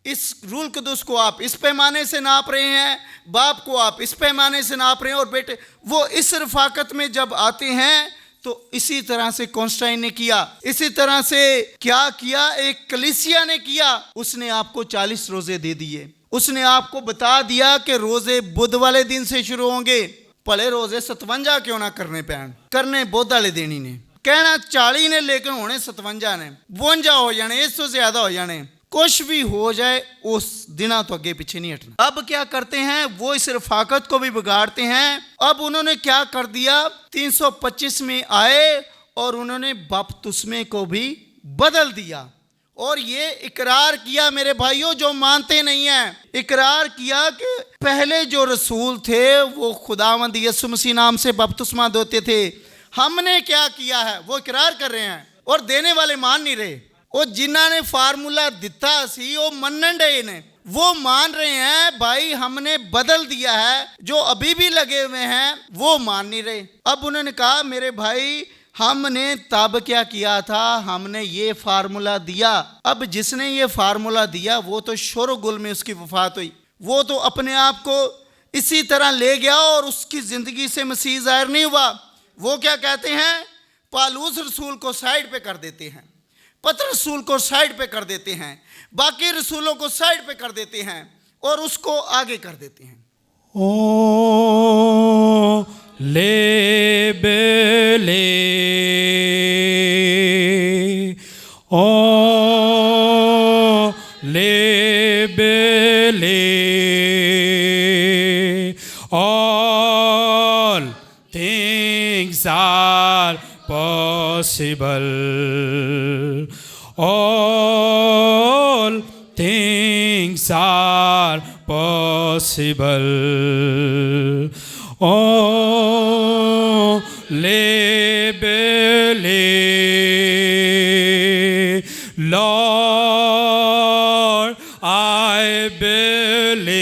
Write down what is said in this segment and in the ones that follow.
इस रूल कुदस को आप इस पैमाने से नाप रहे हैं, बाप को आप इस पैमाने से नाप रहे हैं, और बेटे वो इस रफाकत में जब आते हैं तो इसी तरह से कॉन्स्टाइन ने किया, इसी तरह से क्या किया, एक कलीसिया ने किया। उसने आपको 40 रोजे दे दिए, उसने आपको बता दिया कि रोजे बुध वाले दिन से शुरू होंगे, भले रोजे 57 क्यों ना करने पैन, करने बुध वाले दिन ही ने, कहना 40 ने लेकिन होने 57 ने, 52 हो जाने, इससे ज्यादा हो जाने, कुछ भी हो जाए उस दिना तो आगे पीछे नहीं हटना। अब क्या करते हैं, वो इस रफाकत को भी बिगाड़ते हैं। अब उन्होंने क्या कर दिया, 325 में आए और उन्होंने बपतिस्मे को भी बदल दिया और ये इकरार किया, मेरे भाइयों जो मानते नहीं हैं, इकरार किया कि पहले जो रसूल थे वो खुदावंद यीशु मसीह नाम से बपतिस्मा देते थे, हमने क्या किया है, वो इकरार कर रहे हैं और देने वाले मान नहीं रहे। वो जिन्हों ने फार्मूला दिता सी वो मनन डे ने, वो मान रहे हैं भाई हमने बदल दिया है, जो अभी भी लगे हुए हैं वो मान नहीं रहे। अब उन्होंने कहा मेरे भाई हमने तब क्या किया था, हमने ये फार्मूला दिया। अब जिसने ये फार्मूला दिया वो तो शोरगुल में उसकी वफात हुई, वो तो अपने आप को इसी तरह ले गया और उसकी जिंदगी से मसीह जाहिर नहीं हुआ। वो क्या कहते हैं, पालूस रसूल को साइड पे कर देते हैं, पत्र रसूल को साइड पे कर देते हैं, बाकी रसूलों को साइड पे कर देते हैं और उसको आगे कर देते हैं। ओ ले बेले ओ ले बेले all things are possible, all things are possible, oh le believe, Lord I believe,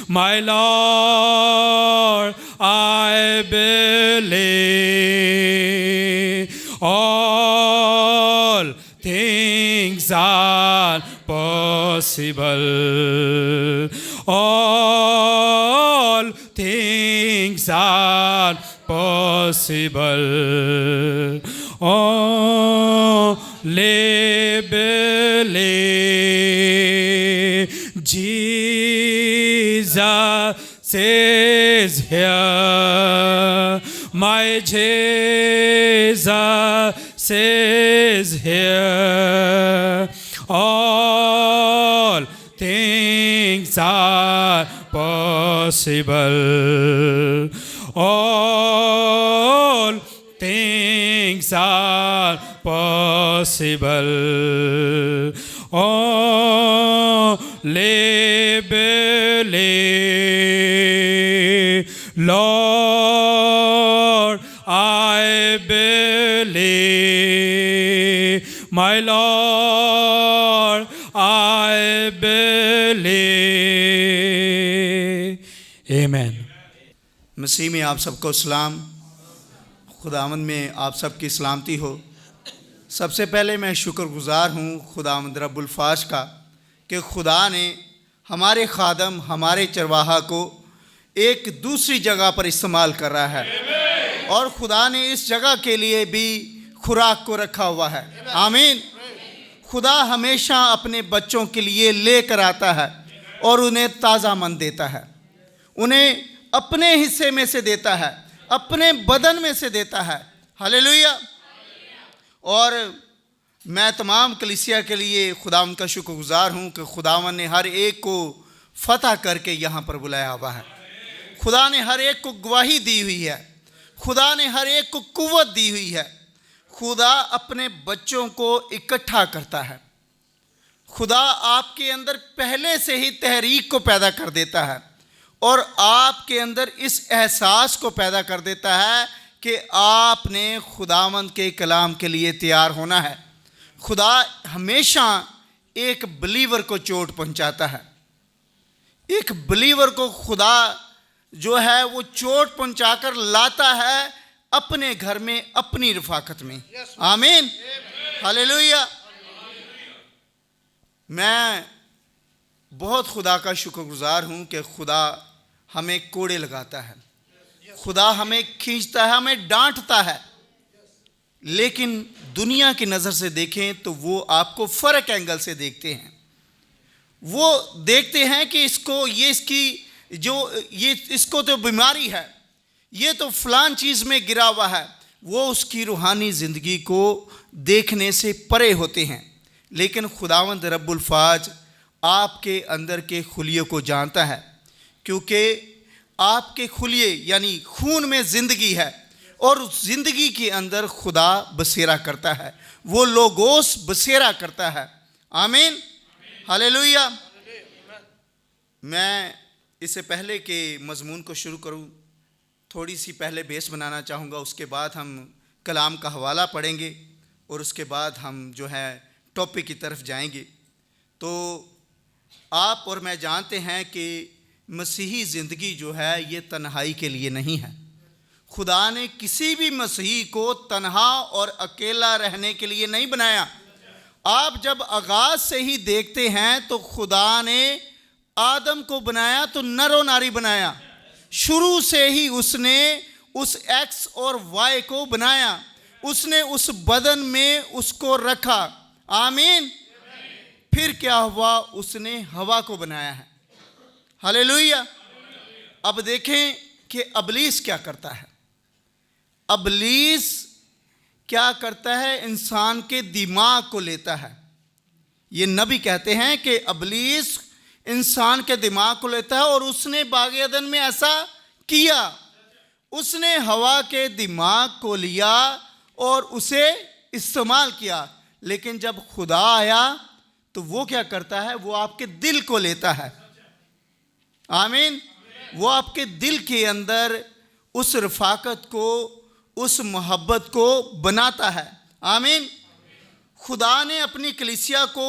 my Lord I believe, all things are possible, all things are possible, oh le believe, Jesus is here, my Jesus is here, all things are possible, all things are possible, oh le believe, Lord I believe, my Lord I believe, amen। मसीह में आप सबको सलाम, खुदावंद में आप सबकी सलामती हो। सबसे पहले मैं शुक्रगुजार हूँ खुदावंद रब्बुल फाश का कि खुदा ने हमारे खादम, हमारे चरवाहा को एक दूसरी जगह पर इस्तेमाल कर रहा है और खुदा ने इस जगह के लिए भी खुराक को रखा हुआ है। आमीन। खुदा हमेशा अपने बच्चों के लिए लेकर आता है और उन्हें ताज़ा मन देता है, उन्हें अपने हिस्से में से देता है, अपने बदन में से देता है। हालेलुया। और मैं तमाम कलीसिया के लिए खुदावंद का शुक्रगुजार हूँ कि खुदावंद ने हर एक को फतह करके यहाँ पर बुलाया हुआ है। खुदा ने हर एक को गवाही दी हुई है, खुदा ने हर एक को कुव्वत दी हुई है। खुदा अपने बच्चों को इकट्ठा करता है। खुदा आपके अंदर पहले से ही तहरीक को पैदा कर देता है और आपके अंदर इस एहसास को पैदा कर देता है कि आपने खुदावंद के कलाम के लिए तैयार होना है। खुदा हमेशा एक बिलीवर को चोट पहुंचाता है। एक बिलीवर को खुदा जो है वो चोट पहुंचाकर लाता है अपने घर में, अपनी रफाकत में। आमीन। हालेलुया। मैं बहुत खुदा का शुक्रगुजार हूँ कि खुदा हमें कोड़े लगाता है, खुदा हमें खींचता है, हमें डांटता है, लेकिन दुनिया की नज़र से देखें तो वो आपको फ़र्क एंगल से देखते हैं। वो देखते हैं कि इसको इसको तो बीमारी है, ये तो फलान चीज़ में गिरा हुआ है। वो उसकी रूहानी ज़िंदगी को देखने से परे होते हैं। लेकिन खुदावंद रब्बुल फ़ाज आपके अंदर के खुलियों को जानता है, क्योंकि आपके खुलिये यानी खून में ज़िंदगी है और उस ज़िंदगी के अंदर खुदा बसेरा करता है, वो लोगोस बसेरा करता है। आमीन, हालेलुया। मैं इससे पहले कि मज़मून को शुरू करूं, थोड़ी सी पहले बेस बनाना चाहूँगा, उसके बाद हम कलाम का हवाला पढ़ेंगे और उसके बाद हम जो है टॉपिक की तरफ जाएंगे। तो आप और मैं जानते हैं कि मसीही ज़िंदगी जो है ये तन्हाई के लिए नहीं है। खुदा ने किसी भी मसीही को तन्हा और अकेला रहने के लिए नहीं बनाया। आप जब आगाज़ से ही देखते हैं तो खुदा ने आदम को बनाया तो नर और नारी बनाया। शुरू से ही उसने उस एक्स और वाई को बनाया, उसने उस बदन में उसको रखा। आमीन। फिर क्या हुआ, उसने हवा को बनाया है। हालेलुया। अब देखें कि अबलीस क्या करता है। अबलीस क्या करता है, इंसान के दिमाग को लेता है। ये नबी कहते हैं कि अबलीस इंसान के दिमाग को लेता है और उसने बाग अदन में ऐसा किया। उसने हवा के दिमाग को लिया और उसे इस्तेमाल किया। लेकिन जब खुदा आया तो वो क्या करता है, वो आपके दिल को लेता है। आमीन। वो आपके दिल के अंदर उस रफ़ाकत को, उस मोहब्बत को बनाता है। आमीन। खुदा ने अपनी कलीसिया को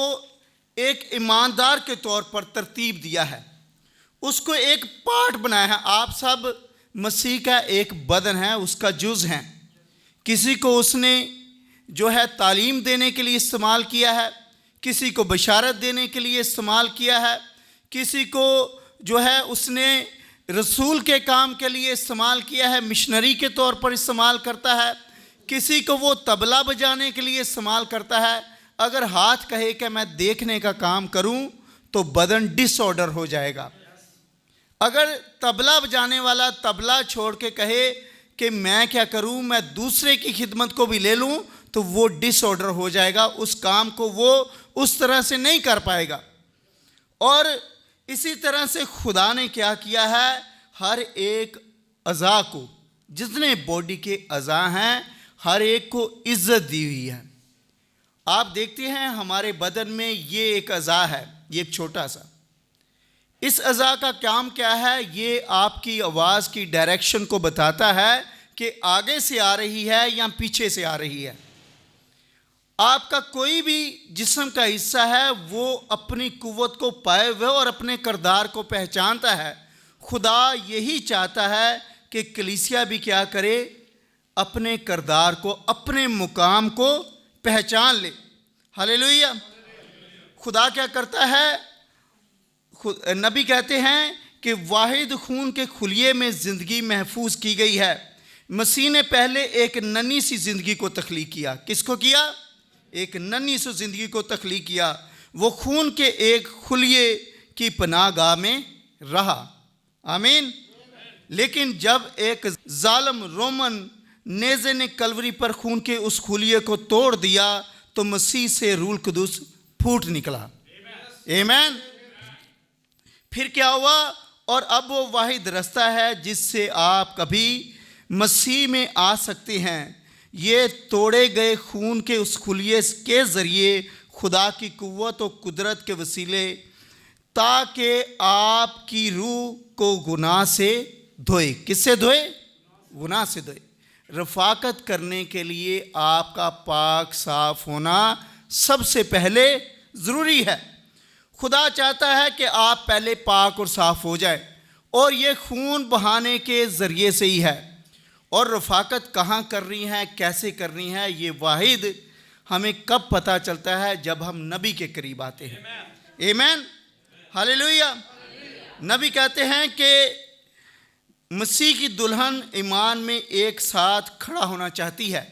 एक ईमानदार के तौर पर तरतीब दिया है, उसको एक पार्ट बनाया है। आप सब मसीह का एक बदन है, उसका जुज़ हैं। किसी को उसने जो है तालीम देने के लिए इस्तेमाल किया है, किसी को बशारत देने के लिए इस्तेमाल किया है, किसी को जो है उसने रसूल के काम के लिए इस्तेमाल किया है, मिशनरी के तौर पर इस्तेमाल करता है, किसी को वो तबला बजाने के लिए इस्तेमाल करता है। अगर हाथ कहे कि मैं देखने का काम करूं तो बदन डिसऑर्डर हो जाएगा। अगर तबला बजाने वाला तबला छोड़ के कहे कि मैं क्या करूं, मैं दूसरे की खिदमत को भी ले लूं, तो वो डिसऑर्डर हो जाएगा। उस काम को वो उस तरह से नहीं कर पाएगा। और इसी तरह से खुदा ने क्या किया है, हर एक अज़ा को, जितने बॉडी के अज़ा हैं, हर एक को इज़्ज़त दी हुई है। आप देखते हैं हमारे बदन में ये एक अज़ा है, ये एक छोटा सा। इस अज़ा का काम क्या है, ये आपकी आवाज़ की डायरेक्शन को बताता है कि आगे से आ रही है या पीछे से आ रही है। आपका कोई भी जिस्म का हिस्सा है वो अपनी कुव्वत को पाए हुए और अपने किरदार को पहचानता है। खुदा यही चाहता है कि कलीसिया भी क्या करे, अपने किरदार को, अपने मुकाम को पहचान ले। हालेलुया। खुदा क्या करता है, नबी कहते हैं कि वाहिद खून के खुलिये में ज़िंदगी महफूज की गई है। मसीह ने पहले एक नन्ही सी ज़िंदगी को तख्लीक किया। किसको किया? एक नन्ही सी ज़िंदगी को तख्लीक किया। वो खून के एक खुलिये की पनाहगाह में रहा। आमीन। लेकिन जब एक जालिम रोमन नेज़े ने कलवरी पर खून के उस खुलिये को तोड़ दिया तो मसीह से रूह कुदूस फूट निकला। आमीन। फिर क्या हुआ, और अब वो वाहिद रास्ता है जिससे आप कभी मसीह में आ सकते हैं। ये तोड़े गए खून के उस खुलिये के ज़रिए खुदा की कुव्वत और कुदरत के वसीले, ताकि आपकी रूह को गुनाह से धोए। किससे धोए? गुनाह से धोए। रफ़ाकत करने के लिए आपका पाक साफ होना सबसे पहले ज़रूरी है। खुदा चाहता है कि आप पहले पाक और साफ़ हो जाए, और ये खून बहाने के ज़रिए से ही है। और रफ़ाकत कहाँ करनी है, कैसे करनी है, ये वाहिद हमें कब पता चलता है, जब हम नबी के करीब आते हैं। आमीन, हालेलुया। नबी कहते हैं कि मसीह की दुल्हन ईमान में एक साथ खड़ा होना चाहती है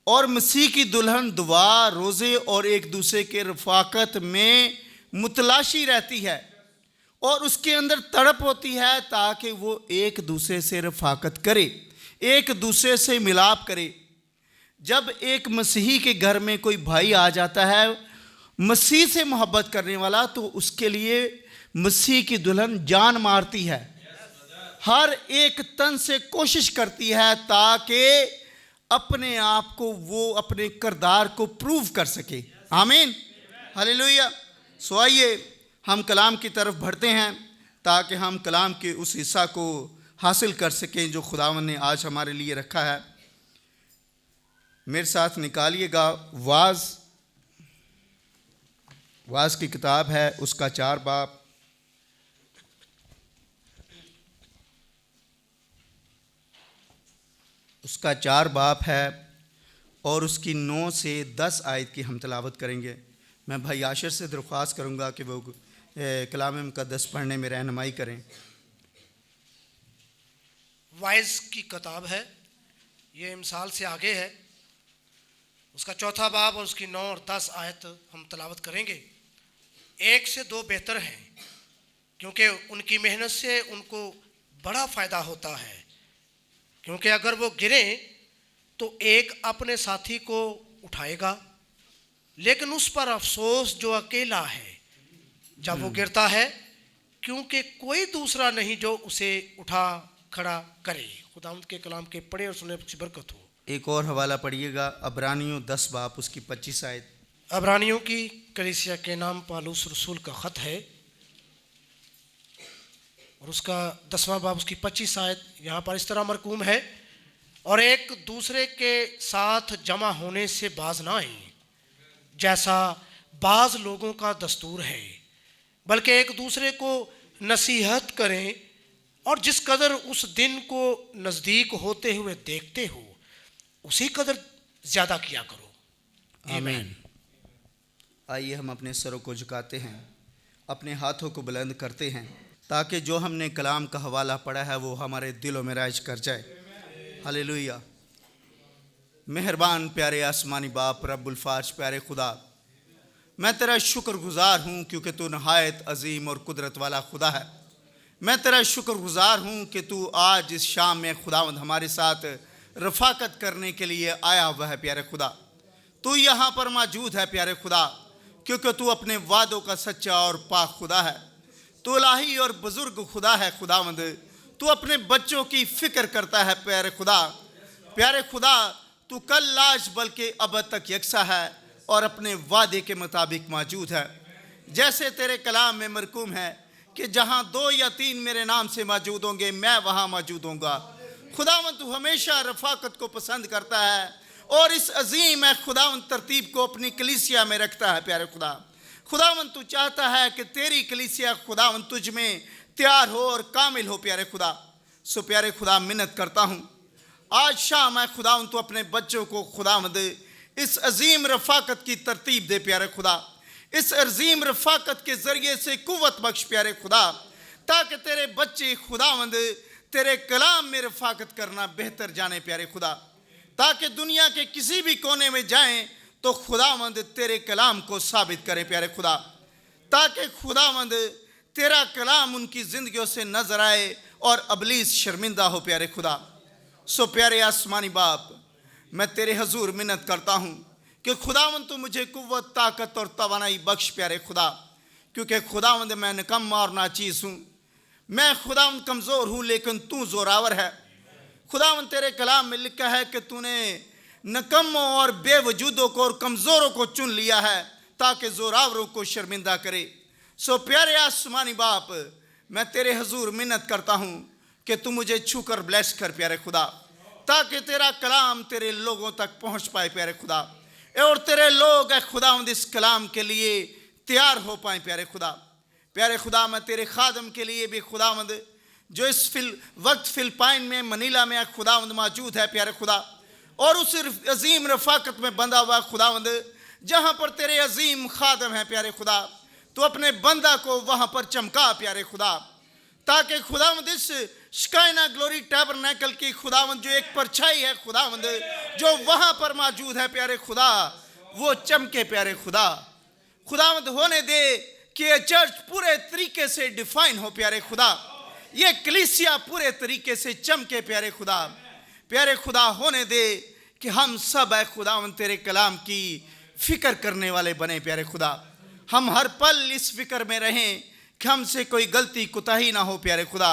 और मसीह की दुल्हन दुआ, रोज़े और एक दूसरे के रफ़ाकत में मुतलाशी रहती है और उसके अंदर तड़प होती है ताकि वो एक दूसरे से रफ़ाकत करे, एक दूसरे से मिलाप करे। जब एक मसीही के घर में कोई भाई आ जाता है मसीह से मोहब्बत करने वाला, तो उसके लिए मसीह की दुल्हन जान मारती है, हर एक तन से कोशिश करती है ताकि अपने आप को, वो अपने किरदार को प्रूव कर सके। आमीन, हालेलुया। सो आइए हम कलाम की तरफ बढ़ते हैं ताकि हम कलाम के उस हिस्सा को हासिल कर सकें जो खुदावंद ने आज हमारे लिए रखा है। मेरे साथ निकालिएगा वाज की किताब है, उसका 4 बाब, उसका 4 बाब है और उसकी 9 से 10 आयत की हम तलावत करेंगे। मैं भाई आशिर से दरख्वास्त करूंगा कि वो कलाम मुक़द्दस पढ़ने में रहनुमाई करें। वाइज की किताब है, ये मिसाल से आगे है, उसका 4 बाब और उसकी 9 और 10 आयत हम तलावत करेंगे। 1 से 2 बेहतर हैं क्योंकि उनकी मेहनत से उनको बड़ा फ़ायदा होता है, क्योंकि अगर वो गिरें तो एक अपने साथी को उठाएगा, लेकिन उस पर अफसोस जो अकेला है जब वो गिरता है, क्योंकि कोई दूसरा नहीं जो उसे उठा खड़ा करे। खुदावंद के कलाम के पढ़े और सुने की बरकत हो। एक और हवाला पढ़िएगा, अब्रानियों 10 बाब उसकी 25 आयत। अब्रानियों की कलीसिया के नाम पालूस रसूल का ख़त है और उसका 10वां बाब उसकी 25 आयत यहाँ पर इस तरह मरकूम है, और एक दूसरे के साथ जमा होने से बाज ना आए जैसा बाज लोगों का दस्तूर है, बल्कि एक दूसरे को नसीहत करें, और जिस कदर उस दिन को नज़दीक होते हुए देखते हो उसी कदर ज़्यादा किया करो। आमीन। आइए हम अपने सरों को झुकाते हैं, अपने हाथों को बुलंद करते हैं ताकि जो हमने कलाम का हवाला पढ़ा है वो हमारे दिलों में राइज कर जाए। हालेलुया। मेहरबान प्यारे आसमानी बाप रब्बुल फाज, प्यारे खुदा, मैं तेरा शुक्रगुजार हूँ क्योंकि तू नहायत अजीम और कुदरत वाला खुदा है। मैं तेरा शुक्रगुजार हूँ कि तू आज इस शाम में खुदावंद हमारे साथ रफ़ाकत करने के लिए आया हुआ है। प्यारे खुदा, तू यहाँ पर मौजूद है प्यारे खुदा, क्योंकि तू अपने वादों का सच्चा और पाक खुदा है। तू इलाही और बुजुर्ग खुदा है। खुदावंद, तू अपने बच्चों की फ़िक्र करता है। प्यारे खुदा, तू कल आज बल्कि अब तक यकसा है और अपने वादे के मुताबिक मौजूद है। जैसे तेरे कलाम में मरकूम है कि जहाँ 2 या 3 मेरे नाम से मौजूद होंगे मैं वहाँ मौजूद होऊंगा। खुदावंद, तू हमेशा रफ़ाकत को पसंद करता है और इस अजीम है खुदावंद तरतीब को अपनी कलीसिया में रखता है। प्यारे खुदावंद, तू चाहता है कि तेरी कलीसिया खुदावंद तुझ में तैयार हो और कामिल हो। प्यारे खुदा, मिन्नत करता हूँ आज शाम है खुदावंद तू अपने बच्चों को खुदावंद इस अजीम रफ़ाकत की तरतीब दे। प्यारे खुदा, इस अजीम रफ़ाकत के ज़रिए से कुव्वत बख्श प्यारे खुदा, ताकि तेरे बच्चे खुदावंद तेरे कलाम में रफ़ाकत करना बेहतर जाने। प्यारे खुदा, ताकि दुनिया के किसी भी कोने में जाएं तो खुदावंद तेरे कलाम को साबित करें। प्यारे खुदा, ताकि खुदावंद तेरा कलाम उनकी ज़िंदगियों से नज़र आए और अबलीस शर्मिंदा हो। प्यारे खुदा, सो प्यारे आसमानी बाप, मैं तेरे हजूर मिन्नत करता हूँ कि खुदावंद तू मुझे कुव्वत, ताकत और तवानाई बख्श। प्यारे खुदा, क्योंकि खुदावंद मैं निकम्मा और नाचीज़ हूँ, मैं खुदावंद कमज़ोर हूँ लेकिन तू ज़ोरावर है। खुदावंद तेरे कलाम में लिखा है कि तूने निकम्मों और बेवजूदों को और कमज़ोरों को चुन लिया है ताकि ज़ोरावरों को शर्मिंदा करे। सो प्यारे आसमानी बाप, मैं तेरे हजूर मिन्नत करता हूँ कि तू मुझे छूकर ब्लेस कर प्यारे खुदा, ताकि तेरा कलाम तेरे लोगों तक पहुँच पाए। प्यारे खुदा, और तेरे लोग खुदावंद इस कलाम के लिए तैयार हो पाए। प्यारे खुदा, मैं तेरे खादम के लिए भी खुदावंद जो इस वक्त फ़िलिपाइन में मनीला में खुदावंद मौजूद है प्यारे खुदा, और उस अजीम रफ़ाकत में बंधा हुआ खुदावंद जहाँ पर तेरे अजीम खादम हैं प्यारे खुदा, तो अपने बंदा को वहां पर चमका प्यारे खुदा, ताकि खुदावंद इस शिकायना ग्लोरी टैबरनेकल की खुदावंद जो एक परछाई है खुदावंद जो वहां पर मौजूद है प्यारे खुदा, वो चमके प्यारे खुदा। खुदावंद होने दे कि ये चर्च पूरे तरीके से डिफाइन हो प्यारे खुदा, ये कलीसिया पूरे तरीके से चमके प्यारे खुदा। प्यारे खुदा होने दे कि हम सब है खुदावंद तेरे कलाम की फिक्र करने वाले बने प्यारे खुदा। हम हर पल इस फिक्र में रहें कि हमसे कोई गलती कुताही ना हो प्यारे खुदा,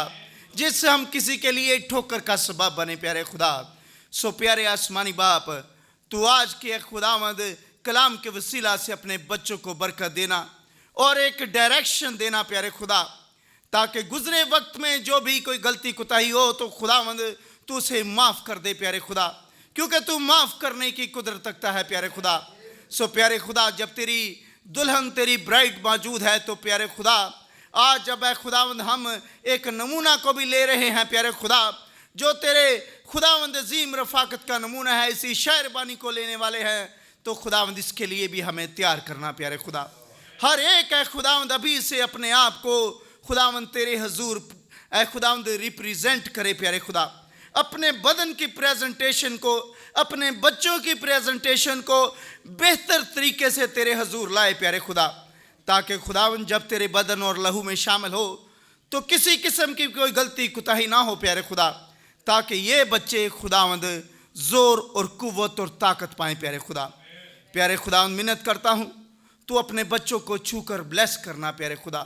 जिससे हम किसी के लिए ठोकर का सबब बने प्यारे खुदा। सो प्यारे आसमानी बाप, तू आज के खुदावंद कलाम के वसीला से अपने बच्चों को बरकत देना और एक डायरेक्शन देना प्यारे खुदा, ताकि गुजरे वक्त में जो भी कोई गलती कुताही हो तो खुदावंद तू उसे माफ़ कर दे प्यारे खुदा, क्योंकि तू माफ़ करने की कुदरत रखता है प्यारे खुदा। सो प्यारे खुदा, जब तेरी दुल्हन तेरी ब्राइड मौजूद है तो प्यारे खुदा आज जब है खुदावंद हम एक नमूना को भी ले रहे हैं प्यारे खुदा, जो तेरे खुदावंद अजीम रफ़ाकत का नमूना है, इसी शायरबानी को लेने वाले हैं, तो खुदावंद इसके लिए भी हमें तैयार करना प्यारे खुदा। हर एक है खुदावंद अभी से अपने आप को खुदावंद तेरे हजूर ऐ खुदावंद रिप्रेजेंट करे प्यारे खुदा, अपने बदन की प्रेजेंटेशन को, अपने बच्चों की प्रेजेंटेशन को बेहतर तरीके से तेरे हजूर लाए प्यारे खुदा, ताकि खुदावंद जब तेरे बदन और लहू में शामिल हो तो किसी किस्म की कोई गलती कुताही ना हो प्यारे खुदा, ताकि ये बच्चे खुदावंद ज़ोर और कुव्वत और ताकत पाएँ प्यारे खुदा। प्यारे खुदावंद मिन्नत करता हूँ तू अपने बच्चों को छूकर ब्लेस करना प्यारे खुदा,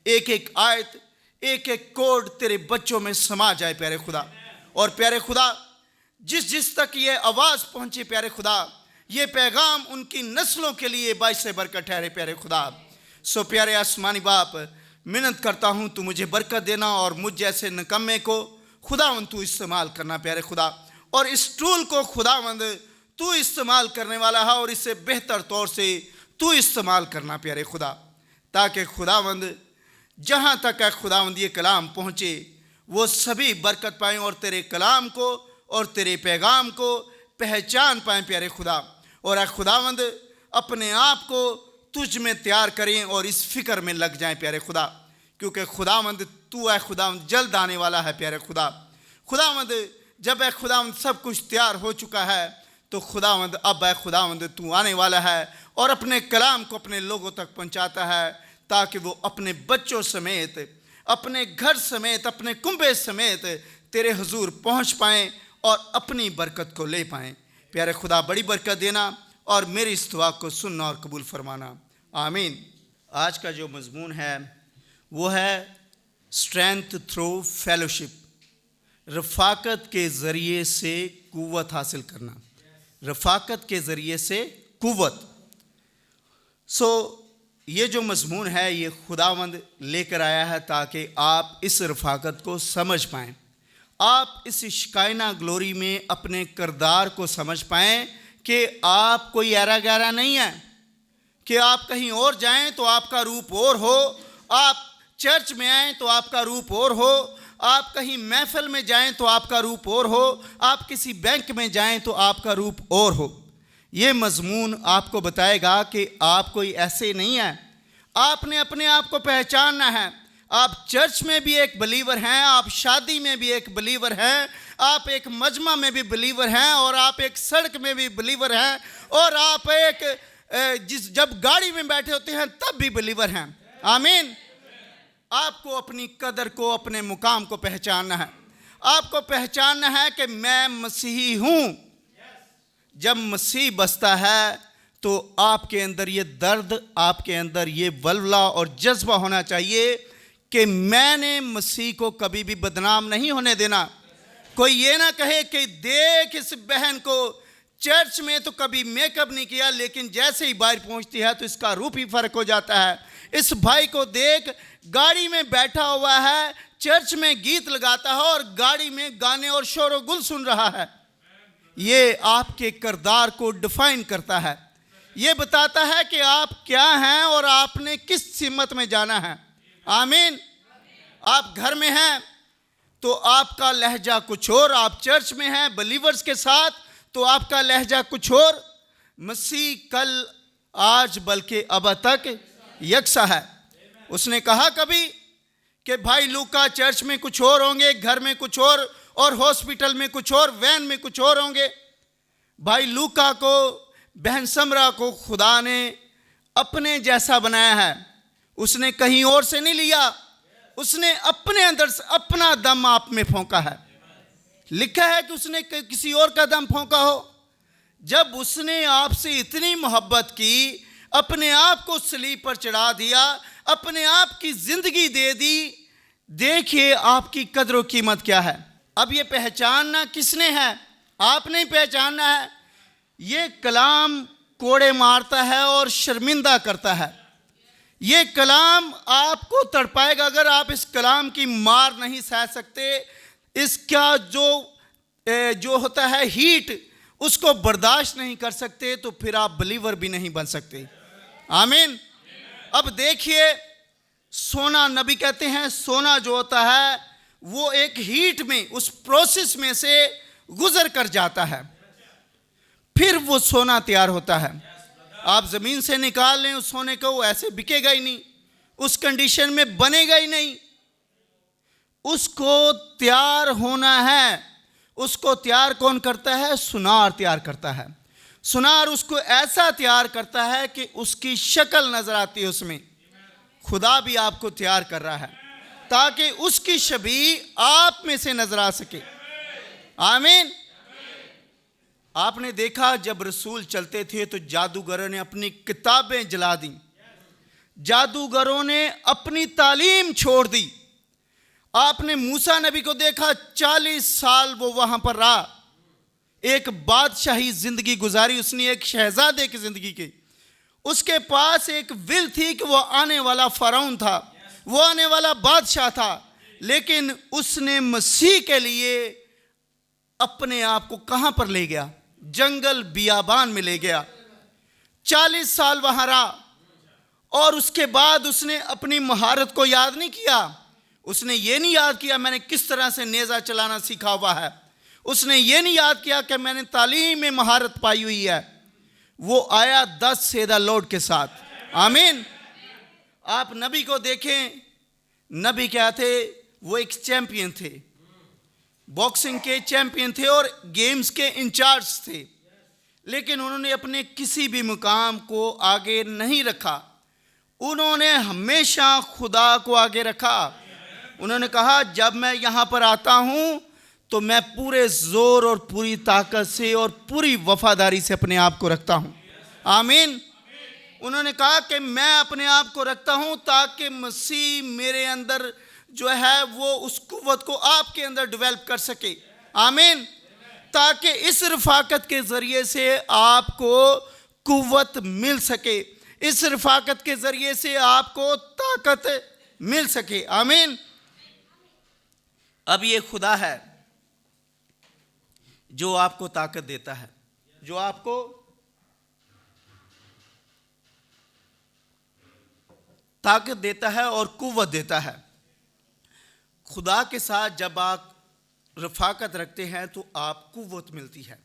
एक एक आयत एक एक कोड तेरे बच्चों में समा जाए प्यारे खुदा। और प्यारे खुदा, जिस जिस तक ये आवाज़ पहुँचे प्यारे खुदा, ये पैगाम उनकी नस्लों के लिए बाइस बरकत ठहरे प्यारे खुदा। सो प्यारे आसमानी बाप, मिन्नत करता हूँ तू मुझे बरकत देना और मुझ जैसे निकम्मे को खुदावंद तू इस्तेमाल करना प्यारे खुदा, और इस टूल को खुदावंद तू इस्तेमाल करने वाला है और इसे बेहतर तौर से तू इस्तेमाल करना प्यारे खुदा, ताकि खुदावंद जहाँ तक है खुदावंद ये कलाम पहुँचे वो सभी बरकत पाएँ और तेरे कलाम को और तेरे पैगाम को पहचान पाएँ प्यारे खुदा। और खुदावंद अपने आप को तुझ में तैयार करें और इस फिक्र में लग जाएं प्यारे खुदा, क्योंकि खुदावंद तू है खुदावंद जल्द आने वाला है प्यारे खुदा। खुदावंद जब है खुदावंद सब कुछ तैयार हो चुका है तो खुदावंद अब है खुदावंद तू आने वाला है और अपने कलाम को अपने लोगों तक पहुंचाता है, ताकि वो अपने बच्चों समेत, अपने घर समेत, अपने कुंबे समेत तेरे हुजूर पहुंच पाएँ और अपनी बरकत को ले पाएँ। प्यारे खुदा बड़ी बरकत देना और मेरी इस दुआ को सुनना और कबूल फरमाना, आमीन। आज का जो मजमून है वो है स्ट्रेंथ थ्रू फेलोशिप, रफ़ाकत के ज़रिए से कुव्वत हासिल करना, रफ़ाकत के ज़रिए से कुव्वत। ये जो मजमून है ये खुदावंद लेकर आया है ताकि आप इस रफ़ाकत को समझ पाएँ, आप इस शिकायना ग्लोरी में अपने किरदार को समझ पाएँ कि आप कोई ऐरा गैरा नहीं है, कि आप कहीं और जाएं तो आपका रूप और हो, आप चर्च में आएँ तो आपका रूप और हो, आप कहीं महफिल में जाएं तो आपका रूप और हो, आप किसी बैंक में जाएं तो आपका रूप और हो। ये मजमून आपको बताएगा कि आप कोई ऐसे नहीं हैं, आपने अपने आप को पहचानना है। आप चर्च में भी एक बिलीवर हैं, आप शादी में भी एक बिलीवर हैं, आप एक मजमा में भी बिलीवर हैं, और आप एक सड़क में भी बिलीवर हैं, और आप एक जब गाड़ी में बैठे होते हैं तब भी बिलीवर हैं, आमीन। आपको अपनी कदर को, अपने मुकाम को पहचानना है। आपको पहचानना है कि मैं मसीही हूँ। जब मसीह बसता है तो आपके अंदर ये दर्द, आपके अंदर ये वल्वला और जज्बा होना चाहिए कि मैंने मसीह को कभी भी बदनाम नहीं होने देना। कोई ये ना कहे कि देख इस बहन को चर्च में तो कभी मेकअप नहीं किया, लेकिन जैसे ही बाहर पहुंचती है तो इसका रूप ही फ़र्क हो जाता है। इस भाई को देख, गाड़ी में बैठा हुआ है, चर्च में गीत लगाता है और गाड़ी में गाने और शोर गुल सुन रहा है। ये आपके किरदार को डिफाइन करता है, ये बताता है कि आप क्या हैं और आपने किस सिमत में जाना है, आमीन। आप घर में हैं तो आपका लहजा कुछ और, आप चर्च में हैं बिलीवर्स के साथ तो आपका लहजा कुछ और। मसीह कल, आज, बल्कि अब तक यकसा है। उसने कहा कभी कि भाई लूका चर्च में कुछ और होंगे, घर में कुछ और हॉस्पिटल में कुछ और, वैन में कुछ और होंगे। भाई लूका को, बहन समरा को खुदा ने अपने जैसा बनाया है। उसने कहीं और से नहीं लिया, उसने अपने अंदर से अपना दम आप में फूंका है। लिखा है कि उसने किसी और का दम फूंका हो। जब उसने आपसे इतनी मोहब्बत की, अपने आप को सलीब पर चढ़ा दिया, अपने आप की जिंदगी दे दी, देखिए आपकी कदर व कीमत क्या है। अब ये पहचानना किसने है? आपने ही पहचानना है। ये कलाम कोड़े मारता है और शर्मिंदा करता है। ये कलाम आपको तड़पाएगा। अगर आप इस कलाम की मार नहीं सह सकते, इसका जो होता है हीट, उसको बर्दाश्त नहीं कर सकते, तो फिर आप बिलीवर भी नहीं बन सकते। आमीन। अब देखिए, सोना, नबी कहते हैं सोना जो होता है वो एक हीट में, उस प्रोसेस में से गुजर कर जाता है, फिर वो सोना तैयार होता है। आप ज़मीन से निकाल लें उस सोने को, वो ऐसे बिकेगा ही नहीं, उस कंडीशन में बनेगा ही नहीं। उसको तैयार होना है। उसको तैयार कौन करता है? सुनार तैयार करता है। सुनार उसको ऐसा तैयार करता है कि उसकी शक्ल नजर आती है उसमें। खुदा भी आपको तैयार कर रहा है ताकि उसकी छवि आप में से नजर आ सके। आमीन। आपने देखा जब रसूल चलते थे तो जादूगरों ने अपनी किताबें जला दी, जादूगरों ने अपनी तालीम छोड़ दी। आपने मूसा नबी को देखा, 40 साल वो वहां पर रहा, एक बादशाही जिंदगी गुजारी उसने, एक शहजादे की जिंदगी की। उसके पास एक विल थी कि वो आने वाला फरौन था, वो आने वाला बादशाह था, लेकिन उसने मसीह के लिए अपने आप को कहां पर ले गया? जंगल बियाबान में ले गया। 40 साल वहां रहा और उसके बाद उसने अपनी महारत को याद नहीं किया। उसने ये नहीं याद किया मैंने किस तरह से नेज़ा चलाना सीखा हुआ है। उसने ये नहीं याद किया कि मैंने तालीम में महारत पाई हुई है। वो आया 10 सेदा लोड के साथ। आमीन। आप नबी को देखें, नबी क्या थे? वो एक चैंपियन थे, बॉक्सिंग के चैंपियन थे और गेम्स के इंचार्ज थे, लेकिन उन्होंने अपने किसी भी मुकाम को आगे नहीं रखा। उन्होंने हमेशा खुदा को आगे रखा। उन्होंने कहा जब मैं यहाँ पर आता हूँ तो मैं पूरे ज़ोर और पूरी ताकत से और पूरी वफादारी से अपने आप को रखता हूँ। आमीन। उन्होंने कहा कि मैं अपने आप को रखता हूँ ताकि मसीह मेरे अंदर जो है वो उस कुव्वत को आपके अंदर डेवलप कर सके। आमीन। ताकि इस रफाकत के ज़रिए से आपको कुव्वत मिल सके, इस रफाकत के ज़रिए से आपको ताकत मिल सके। आमीन। अब ये खुदा है जो आपको ताकत देता है, जो आपको ताकत देता है और कुव्वत देता है। खुदा के साथ जब आप रफाकत रखते हैं तो आप कुव्वत मिलती है।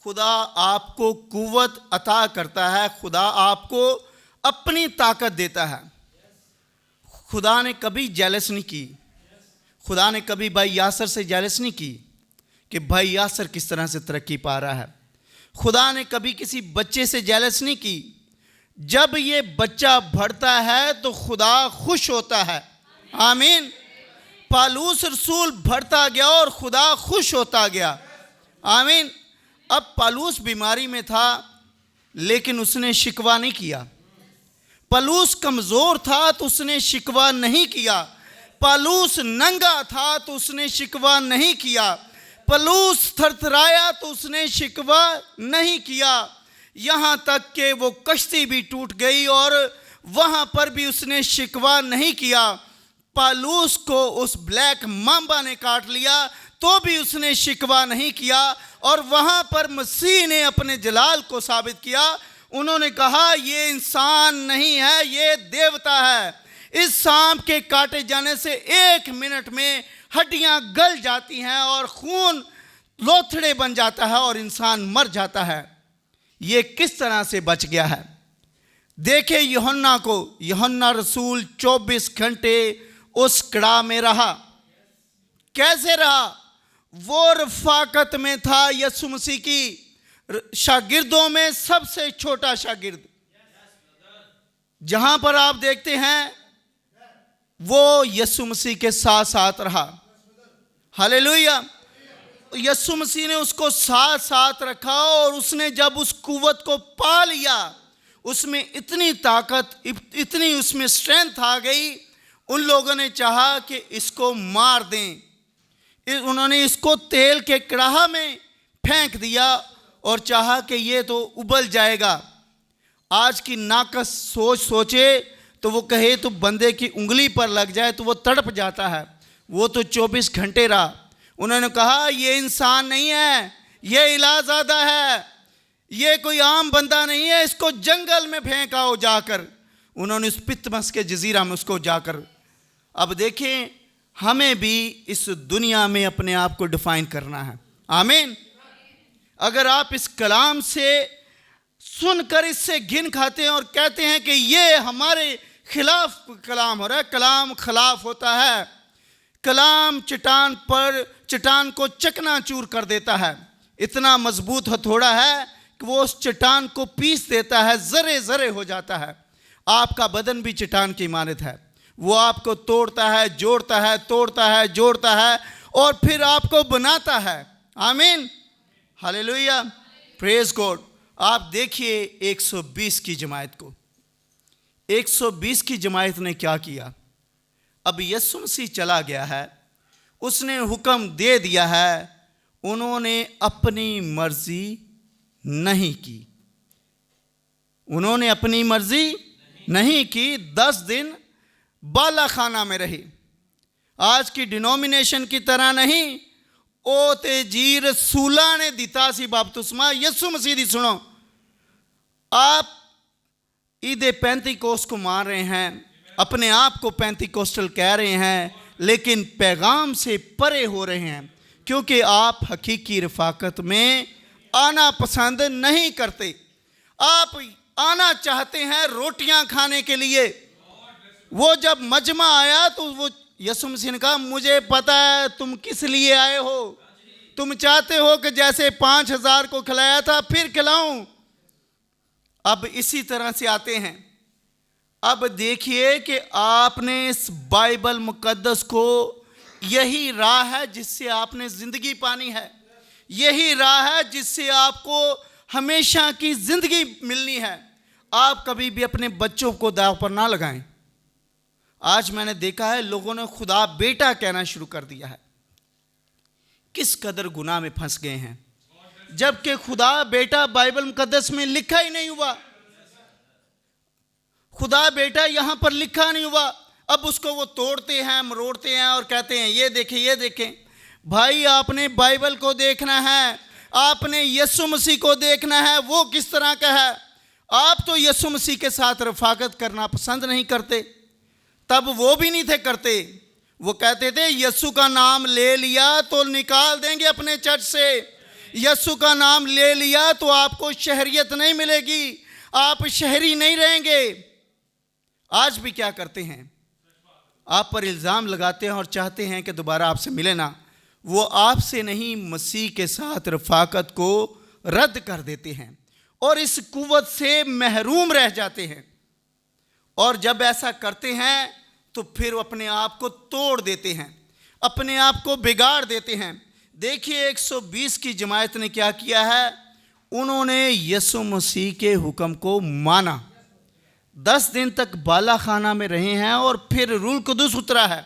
खुदा आपको कुव्वत अता करता है, खुदा आपको अपनी ताकत देता है। खुदा ने कभी जेलस नहीं की। खुदा ने कभी भाई यासर से जेलस नहीं की कि भाई यासर किस तरह से तरक्की पा रहा है। खुदा ने कभी किसी बच्चे से जेलस नहीं की। जब ये बच्चा बढ़ता है तो खुदा खुश होता है। आमीन। पालूस रसूल बढ़ता गया और खुदा खुश होता गया। आमीन। अब पालूस बीमारी में था लेकिन उसने शिकवा नहीं किया। पालूस कमज़ोर था तो उसने शिकवा नहीं किया। पालूस नंगा था तो उसने शिकवा नहीं किया। पालूस थरथराया तो उसने शिकवा नहीं किया। यहाँ तक कि वो कश्ती भी टूट गई और वहाँ पर भी उसने शिकवा नहीं किया। पालूस को उस ब्लैक मांबा ने काट लिया तो भी उसने शिकवा नहीं किया और वहाँ पर मसीह ने अपने जलाल को साबित किया। उन्होंने कहा ये इंसान नहीं है, ये देवता है। इस सांप के काटे जाने से 1 मिनट में हड्डियां गल जाती हैं और खून लोथड़े बन जाता है और इंसान मर जाता है। ये किस तरह से बच गया है? देखे यूहन्ना को, यूहन्ना रसूल 24 घंटे उस कड़ा में रहा। कैसे रहा? वो रफाकत में था यीशु मसीह की शागिर्दों में सबसे छोटा शागिर्द। जहां पर आप देखते हैं वो यीशु मसीह के साथ साथ रहा। हालेलुया। यीशु मसीह ने उसको साथ साथ रखा और उसने जब उस कुव्वत को पा लिया, उसमें इतनी ताकत, इतनी उसमें स्ट्रेंथ आ गई, उन लोगों ने चाहा कि इसको मार दें। उन्होंने इसको तेल के कड़ाहा में फेंक दिया और चाहा कि ये तो उबल जाएगा। आज की नाकस सोच सोचे तो वो कहे तो बंदे की उंगली पर लग जाए तो वो तड़प जाता है। वो तो 24 घंटे रहा। उन्होंने कहा ये इंसान नहीं है, ये इलाज़ादा है, ये कोई आम बंदा नहीं है, इसको जंगल में फेंकाओ जाकर। उन्होंने उस पितमस के जजीरा में उसको जाकर। अब देखें, हमें भी इस दुनिया में अपने आप को डिफाइन करना है। आमीन। अगर आप इस कलाम से सुनकर इससे घिन खाते हैं और कहते हैं कि ये हमारे खिलाफ कलाम हो रहा है, कलाम खिलाफ होता है। कलाम चट्टान को चकनाचूर कर देता है। इतना मजबूत हथौड़ा है कि वो उस चट्टान को पीस देता है, जरे जरे हो जाता है। आपका बदन भी चट्टान की मानद है। वो आपको तोड़ता है, जोड़ता है, तोड़ता है, जोड़ता है और फिर आपको बनाता है। आमीन। हालेलुया। Praise God. आप देखिए 120 की जमात को। 120 की जमात ने क्या किया? अब यीशु मसीह चला गया है, उसने हुक्म दे दिया है, उन्होंने अपनी मर्जी नहीं की। उन्होंने अपनी मर्जी नहीं की। 10 दिन बाला खाना में रहे। आज की डिनोमिनेशन की तरह नहीं। ओ ते जी रसूला ने दिता सी बपतिस्मा, यीशु मसीह दी सुनो। आप ईदे पेंतीकोस्त को मान रहे हैं, अपने आप को पेंतीकोस्टल कह रहे हैं, लेकिन पैगाम से परे हो रहे हैं, क्योंकि आप हकीकी रफाकत में आना पसंद नहीं करते। आप आना चाहते हैं रोटियां खाने के लिए। वो जब मजमा आया तो वो यीशु मसीह ने कहा, मुझे पता है तुम किस लिए आए हो। तुम चाहते हो कि जैसे 5000 को खिलाया था फिर खिलाऊं। अब इसी तरह से आते हैं। अब देखिए कि आपने इस बाइबल मुकद्दस को, यही राह है जिससे आपने जिंदगी पानी है, यही राह है जिससे आपको हमेशा की जिंदगी मिलनी है। आप कभी भी अपने बच्चों को दाव पर ना लगाएं। आज मैंने देखा है लोगों ने खुदा बेटा कहना शुरू कर दिया है। किस कदर गुनाह में फंस गए हैं, जबकि खुदा बेटा बाइबल मुकद्दस में लिखा ही नहीं हुआ। खुदा बेटा यहां पर लिखा नहीं हुआ। अब उसको वो तोड़ते हैं, मरोड़ते हैं और कहते हैं ये देखें, ये देखें। भाई, आपने बाइबल को देखना है, आपने यीशु मसीह को देखना है, वो किस तरह का है। आप तो यीशु मसीह के साथ रफाकत करना पसंद नहीं करते। तब वो भी नहीं थे करते। वो कहते थे यीशु का नाम ले लिया तो निकाल देंगे अपने चर्च से, यीशु का नाम ले लिया तो आपको शहरियत नहीं मिलेगी, आप शहरी नहीं रहेंगे। आज भी क्या करते हैं? आप पर इल्ज़ाम लगाते हैं और चाहते हैं कि दोबारा आपसे मिले ना। वो आपसे नहीं, मसीह के साथ रफाकत को रद्द कर देते हैं और इस कुव्वत से महरूम रह जाते हैं। और जब ऐसा करते हैं तो फिर अपने आप को तोड़ देते हैं, अपने आप को बिगाड़ देते हैं। देखिए 120 की जमात ने क्या किया है? उन्होंने यीशु मसीह के हुक्म को माना। 10 दिन तक बाला खाना में रहे हैं और फिर रूल कुदुस उतरा है।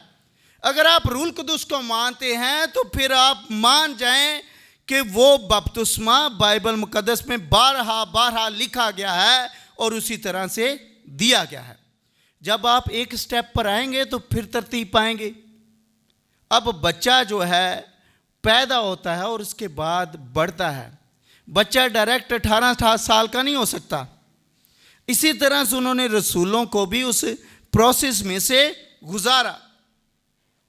अगर आप रूल कुदुस को मानते हैं तो फिर आप मान जाएं कि वो बपतिस्मा बाइबल मुकद्दस में 12 लिखा गया है और उसी तरह से दिया गया है। जब आप एक स्टेप पर आएंगे तो फिर तरतीब पाएंगे। अब बच्चा जो है पैदा होता है और उसके बाद बढ़ता है। बच्चा डायरेक्ट 18 साल का नहीं हो सकता। इसी तरह से उन्होंने रसूलों को भी उस प्रोसेस में से गुजारा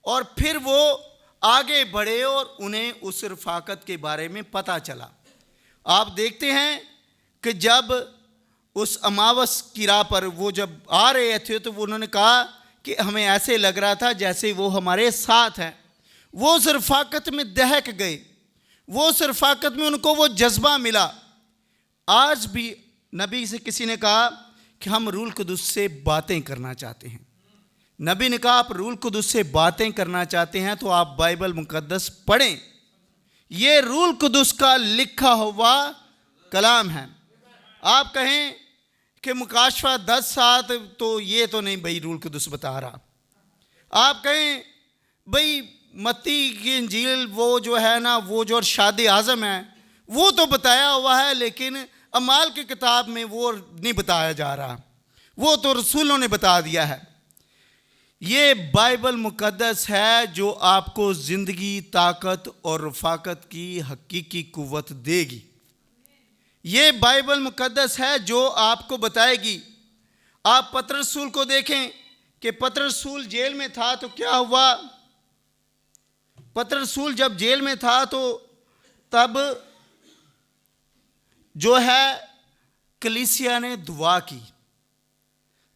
और फिर वो आगे बढ़े और उन्हें उस रफाकत के बारे में पता चला। आप देखते हैं कि जब उस अमावस की राह पर वो जब आ रहे थे तो उन्होंने कहा कि हमें ऐसे लग रहा था जैसे वो हमारे साथ हैं। वो उस रफ़ाकत में दहक गए, वो उस रफ़ाकत में उनको वो जज्बा मिला। आज भी नबी से किसी ने कहा कि हम रूल कुदुस से बातें करना चाहते हैं। नबी ने कहा आप रूल कुदुस से बातें करना चाहते हैं तो आप बाइबल मुकद्दस पढ़ें। ये रूल कुदुस का लिखा हुआ कलाम है। आप कहें कि मुकाशफा 10:7 तो ये तो नहीं भाई रूल कुदुस बता रहा। आप कहें भाई मत्ती की इंजील वो जो है ना, वो जो शादी आज़म है वो तो बताया हुआ है, लेकिन अमाल की किताब में वो नहीं बताया जा रहा, वो तो रसूलों ने बता दिया है। ये बाइबल मुकद्दस है जो आपको ज़िंदगी, ताकत और रफ़ाकत की हकीकी कुव्वत देगी। ये बाइबल मुकद्दस है जो आपको बताएगी। आप पतरस रसूल को देखें कि पतरस रसूल जेल में था तो क्या हुआ। पतरस रसूल जब जेल में था तो तब जो है कलीसिया ने दुआ की।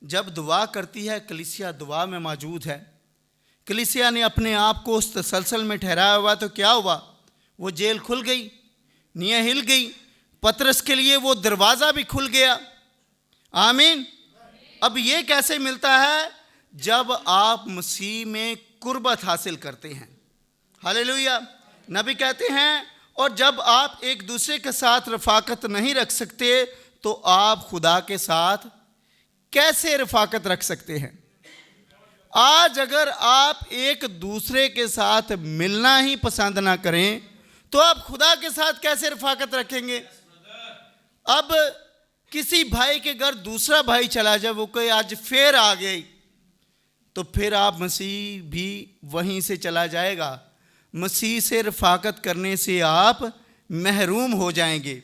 जब दुआ करती है कलीसिया, दुआ में मौजूद है। कलीसिया ने अपने आप को उस तसलसल में ठहराया हुआ तो क्या हुआ, वो जेल खुल गई, नींव हिल गई। पतरस के लिए वो दरवाज़ा भी खुल गया। आमीन। अब ये कैसे मिलता है, जब आप मसीह में कुर्बत हासिल करते हैं। हालेलुया। नबी कहते हैं और जब आप एक दूसरे के साथ रफ़ाकत नहीं रख सकते तो आप खुदा के साथ कैसे रफ़ाकत रख सकते हैं। आज अगर आप एक दूसरे के साथ मिलना ही पसंद ना करें तो आप खुदा के साथ कैसे रफ़ाकत रखेंगे। अब किसी भाई के घर दूसरा भाई चला जाए, वो कोई आज फिर आ गई, तो फिर आप मसीह भी वहीं से चला जाएगा। मसीह से रफ़ाकत करने से आप महरूम हो जाएंगे।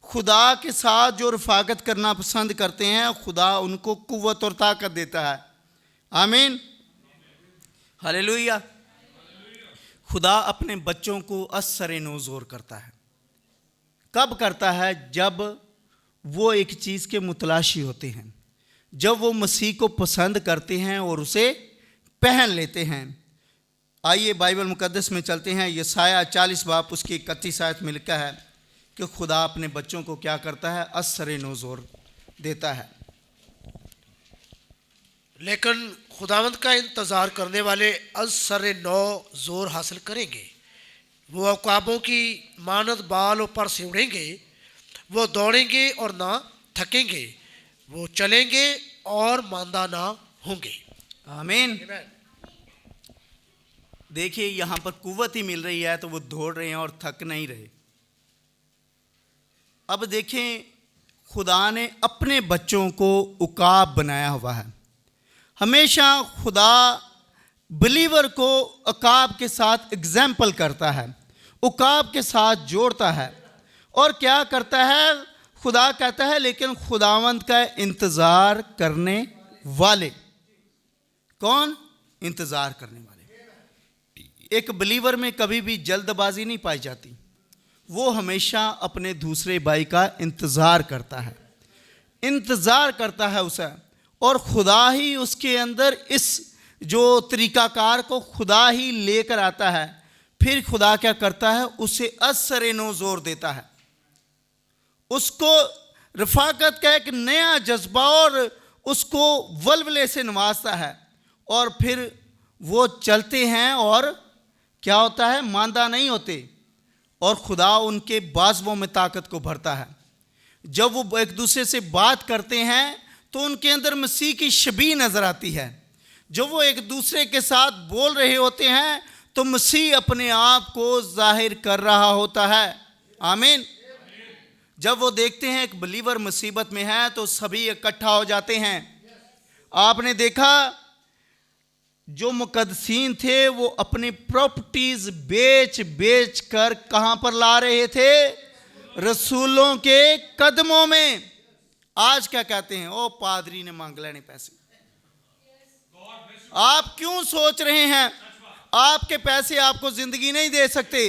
खुदा के साथ जो रफ़ाकत करना पसंद करते हैं, खुदा उनको कुव्वत और ताकत देता है। आमीन। हालेलुया। खुदा अपने बच्चों को असर नौज़ोर करता है। कब करता है, जब वो एक चीज़ के मुतलाशी होते हैं, जब वो मसीह को पसंद करते हैं और उसे पहन लेते हैं। आइए बाइबल मुकद्दस में चलते हैं। यशायाह 40 बाब उसकी 31 आयत में लिखा है कि खुदा अपने बच्चों को क्या करता है, असर नौज़ोर देता है। लेकिन खुदावंद का इंतज़ार करने वाले असर नौज़ोर हासिल करेंगे। वो अक़ाबों की मानद बालों पर से उड़ेंगे, वो दौड़ेंगे और ना थकेंगे, वो चलेंगे और मांदा ना होंगे। आमीन। देखिए यहाँ पर कुव्वत ही मिल रही है तो वो दौड़ रहे हैं और थक नहीं रहे। अब देखें, खुदा ने अपने बच्चों को उकाब बनाया हुआ है। हमेशा खुदा बिलीवर को उकाब के साथ एग्जाम्पल करता है, उकाब के साथ जोड़ता है। और क्या करता है, खुदा कहता है लेकिन खुदावंद का इंतज़ार करने वाले। कौन? इंतज़ार करने वाले। एक बिलीवर में कभी भी जल्दबाजी नहीं पाई जाती। वो हमेशा अपने दूसरे भाई का इंतज़ार करता है, इंतज़ार करता है उसे। और खुदा ही उसके अंदर इस जो तरीक़ाकार को खुदा ही लेकर आता है। फिर खुदा क्या करता है, उसे असर नौज़ोर देता है, उसको रफ़ाकत का एक नया जज्बा और उसको वल्वले से नवाजता है। और फिर वो चलते हैं और क्या होता है, मांदा नहीं होते। और खुदा उनके बाजुओं में ताकत को भरता है। जब वो एक दूसरे से बात करते हैं तो उनके अंदर मसीह की शबीह नज़र आती है। जब वो एक दूसरे के साथ बोल रहे होते हैं तो मसीह अपने आप को जाहिर कर रहा होता है। आमीन। जब वो देखते हैं एक बिलीवर मुसीबत में है तो सभी इकट्ठा हो जाते हैं। आपने देखा जो मुकद्दसीन थे वो अपनी प्रॉपर्टीज बेच बेच कर कहां पर ला रहे थे, रसूलों के कदमों में। आज क्या कहते हैं, ओ पादरी ने मांग लेने पैसे। आप क्यों सोच रहे हैं आपके पैसे आपको जिंदगी नहीं दे सकते।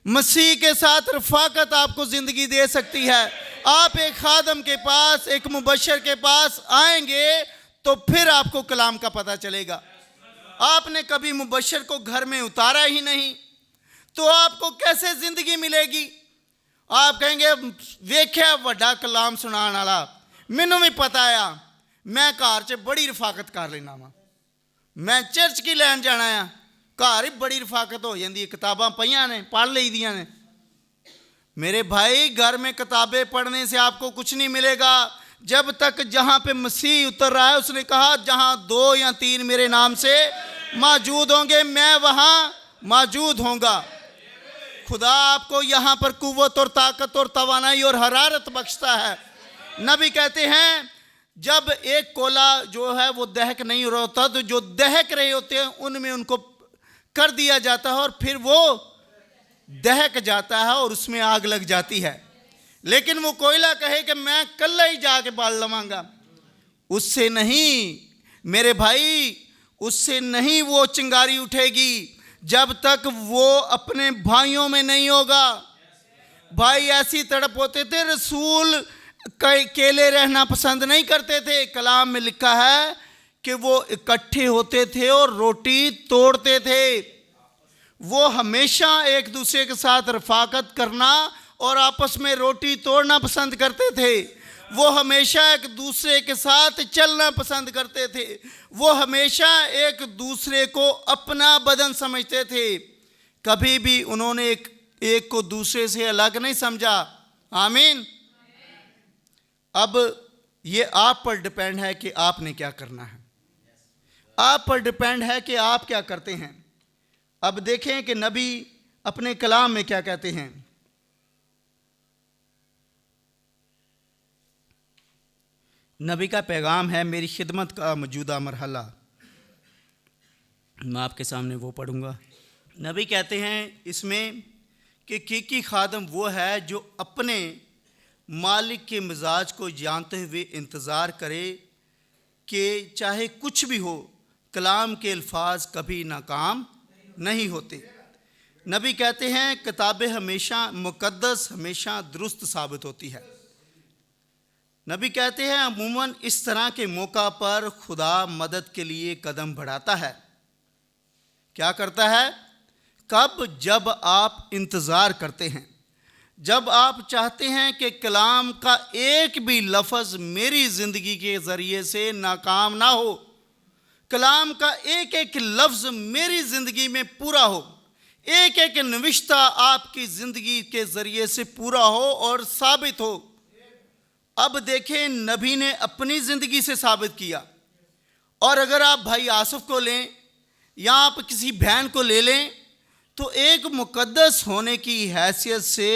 मसीह के साथ रफ़ाकत आपको जिंदगी दे सकती है। आप एक खादम के पास, एक मुबशर के पास आएंगे तो फिर आपको कलाम का पता चलेगा। आपने कभी मुबशर को घर में उतारा ही नहीं तो आपको कैसे जिंदगी मिलेगी? आप कहेंगे वेख्या वड्डा कलाम सुनाने वाला, मैनू भी पता आ, मैं घर च बड़ी रफाकत कर लेना वा, मैं चर्च की लैन जाना आ, घर ही बड़ी रफाकत हो जाती है, किताबां पईयां ने पढ़ ली दियां ने। मेरे भाई, घर में किताबें पढ़ने से आपको कुछ नहीं मिलेगा जब तक जहाँ पे मसीह उतर रहा है, उसने कहा जहाँ 2 या 3 मेरे नाम से मौजूद होंगे मैं वहाँ मौजूद होऊंगा। खुदा आपको यहाँ पर कुव्वत और ताकत और तवानाई और हरारत बख्शता है। नबी कहते हैं जब एक कोला जो है वो दहक नहीं रहा होता तो जो दहक रहे होते हैं उनमें उनको कर दिया जाता है और फिर वो दहक जाता है और उसमें आग लग जाती है। लेकिन वो कोयला कहे कि मैं कल ही जाके बाल लवांगा, उससे नहीं मेरे भाई, उससे नहीं वो चिंगारी उठेगी जब तक वो अपने भाइयों में नहीं होगा। भाई ऐसी तड़प होते थे, रसूल अकेले रहना पसंद नहीं करते थे। कलाम में लिखा है कि वो इकट्ठे होते थे और रोटी तोड़ते थे। वो हमेशा एक दूसरे के साथ रफाकत करना और आपस में रोटी तोड़ना पसंद करते थे। वो हमेशा एक दूसरे के साथ चलना पसंद करते थे। वो हमेशा एक दूसरे को अपना बदन समझते थे। कभी भी उन्होंने एक को दूसरे से अलग नहीं समझा। आमीन। अब ये आप पर डिपेंड है कि आपने क्या करना है, आप पर डिपेंड है कि आप क्या करते हैं। अब देखें कि नबी अपने कलाम में क्या कहते हैं। नबी का पैगाम है मेरी खिदमत का मौजूदा मरहला, मैं आपके सामने वो पढ़ूंगा। नबी कहते हैं इसमें कि हकीकी खादम वो है जो अपने मालिक के मिजाज को जानते हुए इंतज़ार करे कि चाहे कुछ भी हो कलाम के अल्फाज कभी नाकाम नहीं होते। नबी कहते हैं किताबें हमेशा मुकद्दस, हमेशा दुरुस्त साबित होती है। नबी कहते हैं अमूमन इस तरह के मौका पर खुदा मदद के लिए कदम बढ़ाता है। क्या करता है? कब? जब आप इंतज़ार करते हैं, जब आप चाहते हैं कि कलाम का एक भी लफ्ज़ मेरी ज़िंदगी के ज़रिए से नाकाम ना हो, कलाम का एक एक लफ्ज़ मेरी ज़िंदगी में पूरा हो, एक एक नविश्ता आपकी ज़िंदगी के ज़रिए से पूरा हो और साबित हो। अब देखें नबी ने अपनी ज़िंदगी से साबित किया, और अगर आप भाई आसिफ को लें या आप किसी बहन को ले लें तो एक मुकद्दस होने की हैसियत से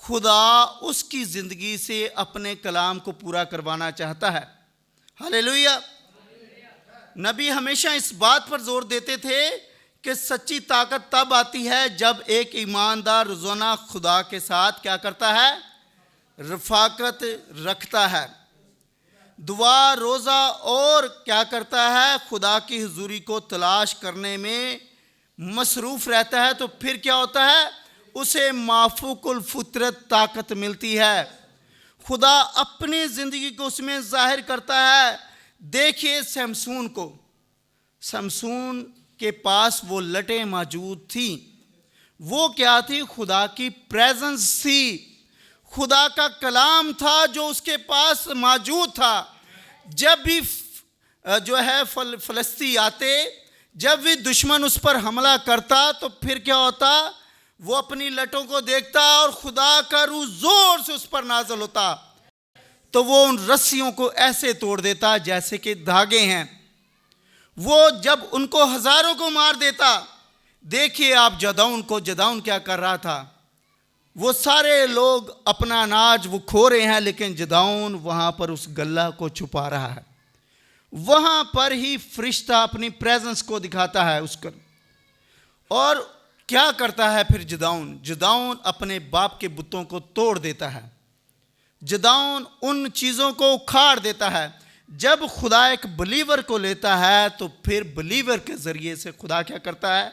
खुदा उसकी ज़िंदगी से अपने कलाम को पूरा करवाना चाहता है। हालेलुया। नबी हमेशा इस बात पर जोर देते थे कि सच्ची ताकत तब आती है जब एक ईमानदार रोज़ाना खुदा के साथ क्या करता है? रफाकत रखता है, दुआ, रोज़ा और क्या करता है? खुदा की हुजूरी को तलाश करने में मसरूफ़ रहता है। तो फिर क्या होता है? उसे माफूकुल फितरत ताकत मिलती है। खुदा अपनी ज़िंदगी को उसमें ज़ाहिर करता है। देखिए शमसून को, शमसून के पास वो लटें मौजूद थी। वो क्या थी? खुदा की प्रेजेंस थी, खुदा का कलाम था जो उसके पास मौजूद था। जब भी जो है फ़लस्तीन आते, जब भी दुश्मन उस पर हमला करता तो फिर क्या होता? वो अपनी लटों को देखता और खुदा का रूह जोर से उस पर नाज़िल होता, तो वो उन रस्सियों को ऐसे तोड़ देता जैसे कि धागे हैं। वो जब उनको हज़ारों को मार देता, देखिए आप जदाउन क्या कर रहा था? वो सारे लोग अपना अनाज वो खो रहे हैं, लेकिन जदाउन वहाँ पर उस गल्ला को छुपा रहा है। वहाँ पर ही फरिश्ता अपनी प्रेजेंस को दिखाता है उसको। और क्या करता है फिर जदाउन अपने बाप के बुतों को तोड़ देता है, जदाउन उन चीज़ों को उखाड़ देता है। जब खुदा एक बिलीवर को लेता है तो फिर बिलीवर के ज़रिए से खुदा क्या करता है?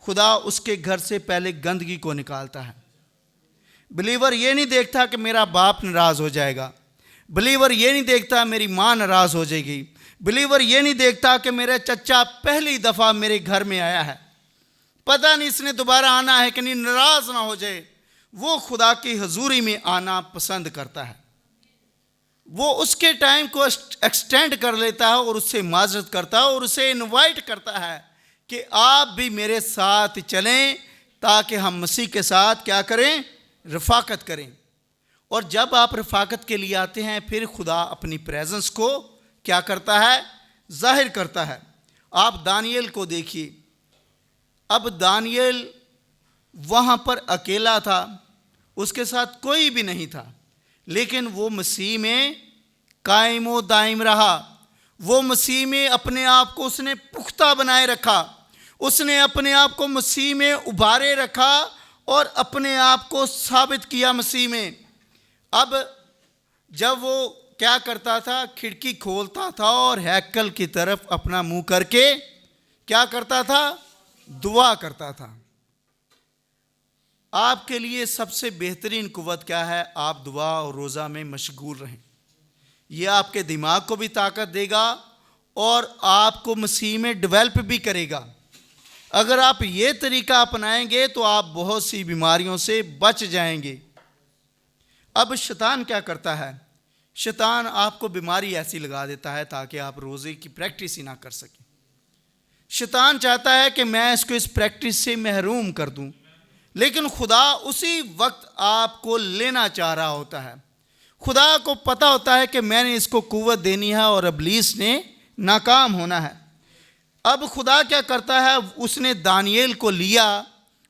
खुदा उसके घर से पहले गंदगी को निकालता है। बिलीवर ये नहीं देखता कि मेरा बाप नाराज़ हो जाएगा। बिलीवर ये नहीं देखता मेरी माँ नाराज़ हो जाएगी। बिलीवर ये नहीं देखता कि मेरा चचा पहली दफ़ा मेरे घर में आया है, पता नहीं इसने दोबारा आना है कि नहीं, नाराज़ ना हो जाए। वो खुदा की हजूरी में आना पसंद करता है। वो उसके टाइम को एक्सटेंड कर लेता है और उससे माजरत करता है और उसे इनवाइट करता है कि आप भी मेरे साथ चलें ताकि हम मसीह के साथ क्या करें, रफ़ाकत करें। और जब आप रफ़ाकत के लिए आते हैं फिर खुदा अपनी प्रेजेंस को क्या करता है, जाहिर करता है। आप दानियल को देखिए, अब दानियल वहाँ पर अकेला था, उसके साथ कोई भी नहीं था, लेकिन वो मसीह में कायम व दायम रहा। वो मसीह में अपने आप को उसने पुख्ता बनाए रखा, उसने अपने आप को मसीह में उभारे रखा और अपने आप को साबित किया मसीह में। अब जब वो क्या करता था, खिड़की खोलता था और हैकल की तरफ अपना मुंह करके क्या करता था, दुआ करता था। आपके लिए सबसे बेहतरीन कुव्वत क्या है, आप दुआ और रोज़ा में मशगूल रहें। यह आपके दिमाग को भी ताकत देगा और आपको मसीह में डेवलप भी करेगा। अगर आप ये तरीका अपनाएंगे तो आप बहुत सी बीमारियों से बच जाएंगे। अब शैतान क्या करता है, शैतान आपको बीमारी ऐसी लगा देता है ताकि आप रोज़े की प्रैक्टिस ही ना कर सकें। शैतान चाहता है कि मैं इसको इस प्रैक्टिस से महरूम कर दूं, लेकिन खुदा उसी वक्त आपको लेना चाह रहा होता है। खुदा को पता होता है कि मैंने इसको कुव्वत देनी है और इब्लीस ने नाकाम होना है। अब खुदा क्या करता है, उसने दानियेल को लिया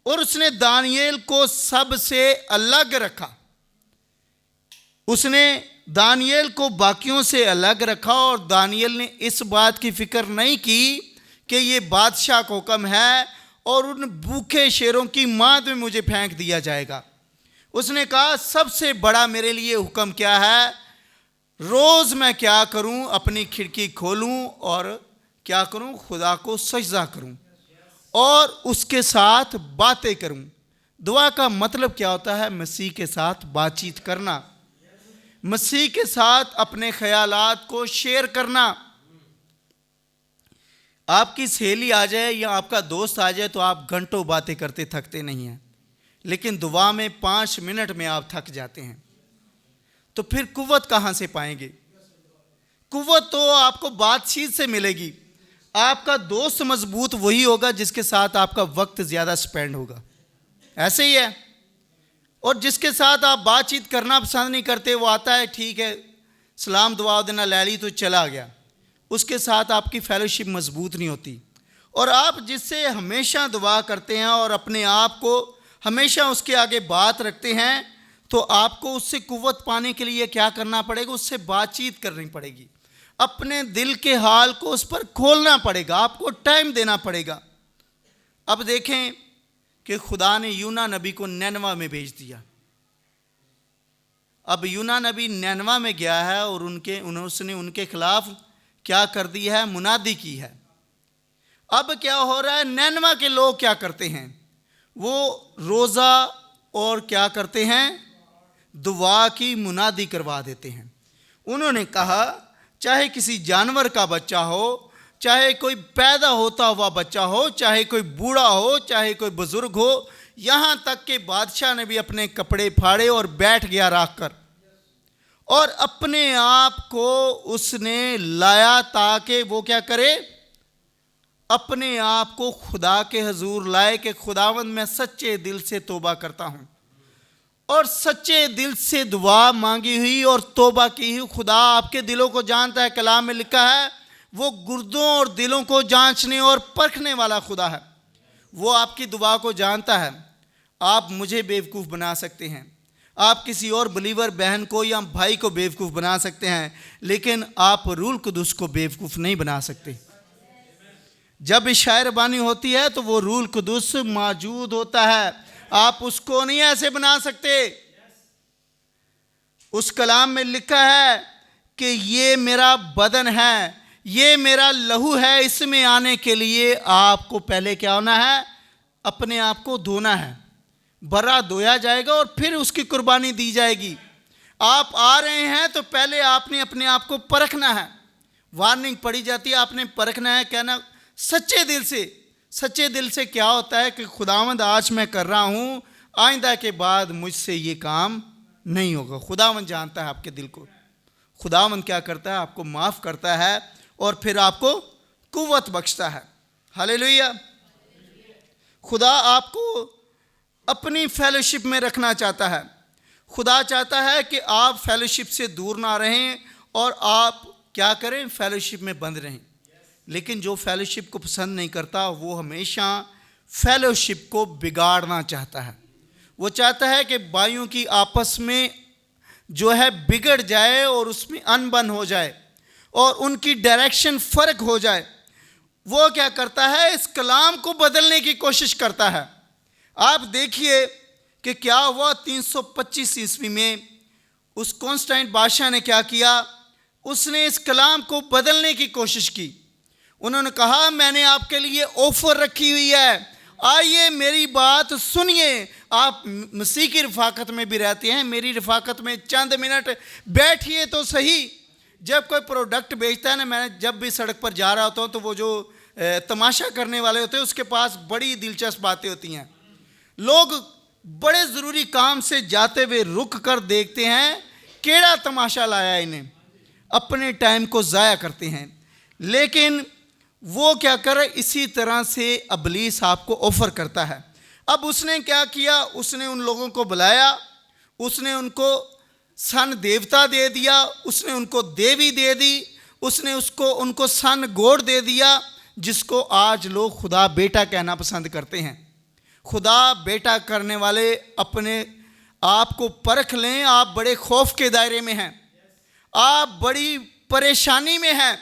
और उसने दानियेल को सबसे अलग रखा। उसने दानियेल को बाकियों से अलग रखा और दानियेल ने इस बात की फिक्र नहीं की कि ये बादशाह का हुक्म है और उन भूखे शेरों की मांद में मुझे फेंक दिया जाएगा। उसने कहा सबसे बड़ा मेरे लिए हुक्म क्या है, रोज़ मैं क्या करूं, अपनी खिड़की खोलूं और क्या करूं, खुदा को सजदा करूं और उसके साथ बातें करूं। दुआ का मतलब क्या होता है, मसीह के साथ बातचीत करना, मसीह के साथ अपने ख्यालात को शेयर करना। आपकी सहेली आ जाए या आपका दोस्त आ जाए तो आप घंटों बातें करते थकते नहीं हैं, लेकिन दुआ में 5 मिनट में आप थक जाते हैं। तो फिर कुव्वत कहाँ से पाएंगे? कुव्वत तो आपको बातचीत से मिलेगी। आपका दोस्त मजबूत वही होगा जिसके साथ आपका वक्त ज़्यादा स्पेंड होगा, ऐसे ही है। और जिसके साथ आप बातचीत करना पसंद नहीं करते, वो आता है, ठीक है, सलाम दुआ देना ले ली तो चला गया, उसके साथ आपकी फेलोशिप मजबूत नहीं होती। और आप जिससे हमेशा दुआ करते हैं और अपने आप को हमेशा उसके आगे बात रखते हैं, तो आपको उससे कुव्वत पाने के लिए क्या करना पड़ेगा, उससे बातचीत करनी पड़ेगी, अपने दिल के हाल को उस पर खोलना पड़ेगा, आपको टाइम देना पड़ेगा। अब देखें कि खुदा ने यूना नबी को नैनवा में भेज दिया। अब यूना नबी नैनवा में गया है और उसने उनके खिलाफ क्या कर दी है, मुनादी की है। अब क्या हो रहा है, नैनवा के लोग क्या करते हैं, वो रोज़ा और क्या करते हैं, दुआ की मुनादी करवा देते हैं। उन्होंने कहा चाहे किसी जानवर का बच्चा हो, चाहे कोई पैदा होता हुआ बच्चा हो, चाहे कोई बूढ़ा हो, चाहे कोई बुजुर्ग हो, यहाँ तक कि बादशाह ने भी अपने कपड़े फाड़े और बैठ गया राख कर और अपने आप को उसने लाया ताकि वो क्या करे, अपने आप को खुदा के हजूर लाए कि खुदावंद मैं सच्चे दिल से तौबा करता हूँ और सच्चे दिल से दुआ मांगी हुई और तौबा की हुई। खुदा आपके दिलों को जानता है, कलाम में लिखा है वो गुर्दों और दिलों को जांचने और परखने वाला खुदा है। वो आपकी दुआ को जानता है। आप मुझे बेवकूफ़ बना सकते हैं, आप किसी और बिलीवर बहन को या भाई को बेवकूफ़ बना सकते हैं, लेकिन आप रूल कुदुस को बेवकूफ़ नहीं बना सकते। जब शायर बानी होती है तो वो रूल कुदुस मौजूद होता है, आप उसको नहीं ऐसे बना सकते। उस कलाम में लिखा है कि ये मेरा बदन है, ये मेरा लहू है, इसमें आने के लिए आपको पहले क्या होना है, अपने आप को धोना है। बर्रा धोया जाएगा और फिर उसकी कुर्बानी दी जाएगी। आप आ रहे हैं तो पहले आपने अपने आप को परखना है। वार्निंग पड़ी जाती है, आपने परखना है, कहना सच्चे दिल से। सच्चे दिल से क्या होता है कि खुदावंद आज मैं कर रहा हूँ, आइंदा के बाद मुझसे ये काम नहीं होगा। खुदावंद जानता है आपके दिल को। खुदावंद क्या करता है, आपको माफ़ करता है और फिर आपको कुव्वत बख्शता है। हालेलुया। खुदा आपको अपनी फेलोशिप में रखना चाहता है। खुदा चाहता है कि आप फेलोशिप से दूर ना रहें और आप क्या करें, फेलोशिप में बंद रहें। लेकिन जो फेलोशिप को पसंद नहीं करता वो हमेशा फेलोशिप को बिगाड़ना चाहता है। वो चाहता है कि भाइयों की आपस में जो है बिगड़ जाए और उसमें अनबन हो जाए और उनकी डायरेक्शन फ़र्क हो जाए। वो क्या करता है, इस कलाम को बदलने की कोशिश करता है। आप देखिए कि क्या हुआ 325 ईस्वी में उस कॉन्स्टेंटाइन बादशाह ने क्या किया, उसने इस कलाम को बदलने की कोशिश की। उन्होंने कहा मैंने आपके लिए ऑफर रखी हुई है, आइए मेरी बात सुनिए। आप मसीह की रफ़ाकत में भी रहते हैं, मेरी रफ़ाकत में चंद मिनट बैठिए तो सही। जब कोई प्रोडक्ट बेचता है ना, मैं जब भी सड़क पर जा रहा होता हूँ तो वो जो तमाशा करने वाले होते हैं उसके पास बड़ी दिलचस्प बातें होती हैं। लोग बड़े ज़रूरी काम से जाते हुए रुक कर देखते हैं केड़ा तमाशा लाया इन्हें, अपने टाइम को ज़ाया करते हैं। लेकिन वो क्या करे, इसी तरह से इब्लीस आपको ऑफ़र करता है। अब उसने क्या किया, उसने उन लोगों को बुलाया, उसने उनको सन देवता दे दिया, उसने उनको देवी दे दी, उसने उनको सन गॉड दे दिया, जिसको आज लोग खुदा बेटा कहना पसंद करते हैं। खुदा बेटा करने वाले अपने आप को परख लें। आप बड़े खौफ के दायरे में हैं, आप बड़ी परेशानी में हैं,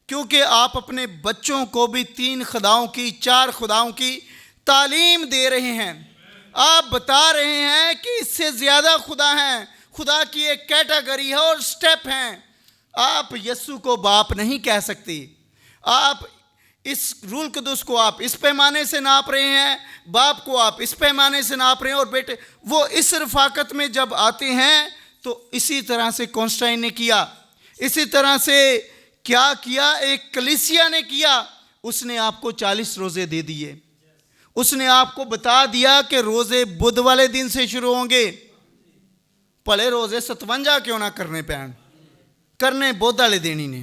क्योंकि आप अपने बच्चों को भी 3 खुदाओं की 4 खुदाओं की तालीम दे रहे हैं। आप बता रहे हैं कि इससे ज़्यादा खुदा हैं, खुदा की एक कैटेगरी है और स्टेप हैं। आप यीशु को बाप नहीं कह सकते। आप इस रूल कुदुस को आप इस पैमाने से नाप रहे हैं, बाप को आप इस पैमाने से नाप रहे हैं, और बेटे वो इस रफ़ाकत में जब आते हैं तो इसी तरह से कॉन्स्टेंटाइन ने किया। इसी तरह से क्या किया, एक कलीसिया ने किया। उसने आपको 40 रोज़े दे दिए। उसने आपको बता दिया कि रोज़े बुध वाले दिन से शुरू होंगे। भले रोज़े 57 क्यों ना करने पैन, करने बुध वाले दिन ही ने,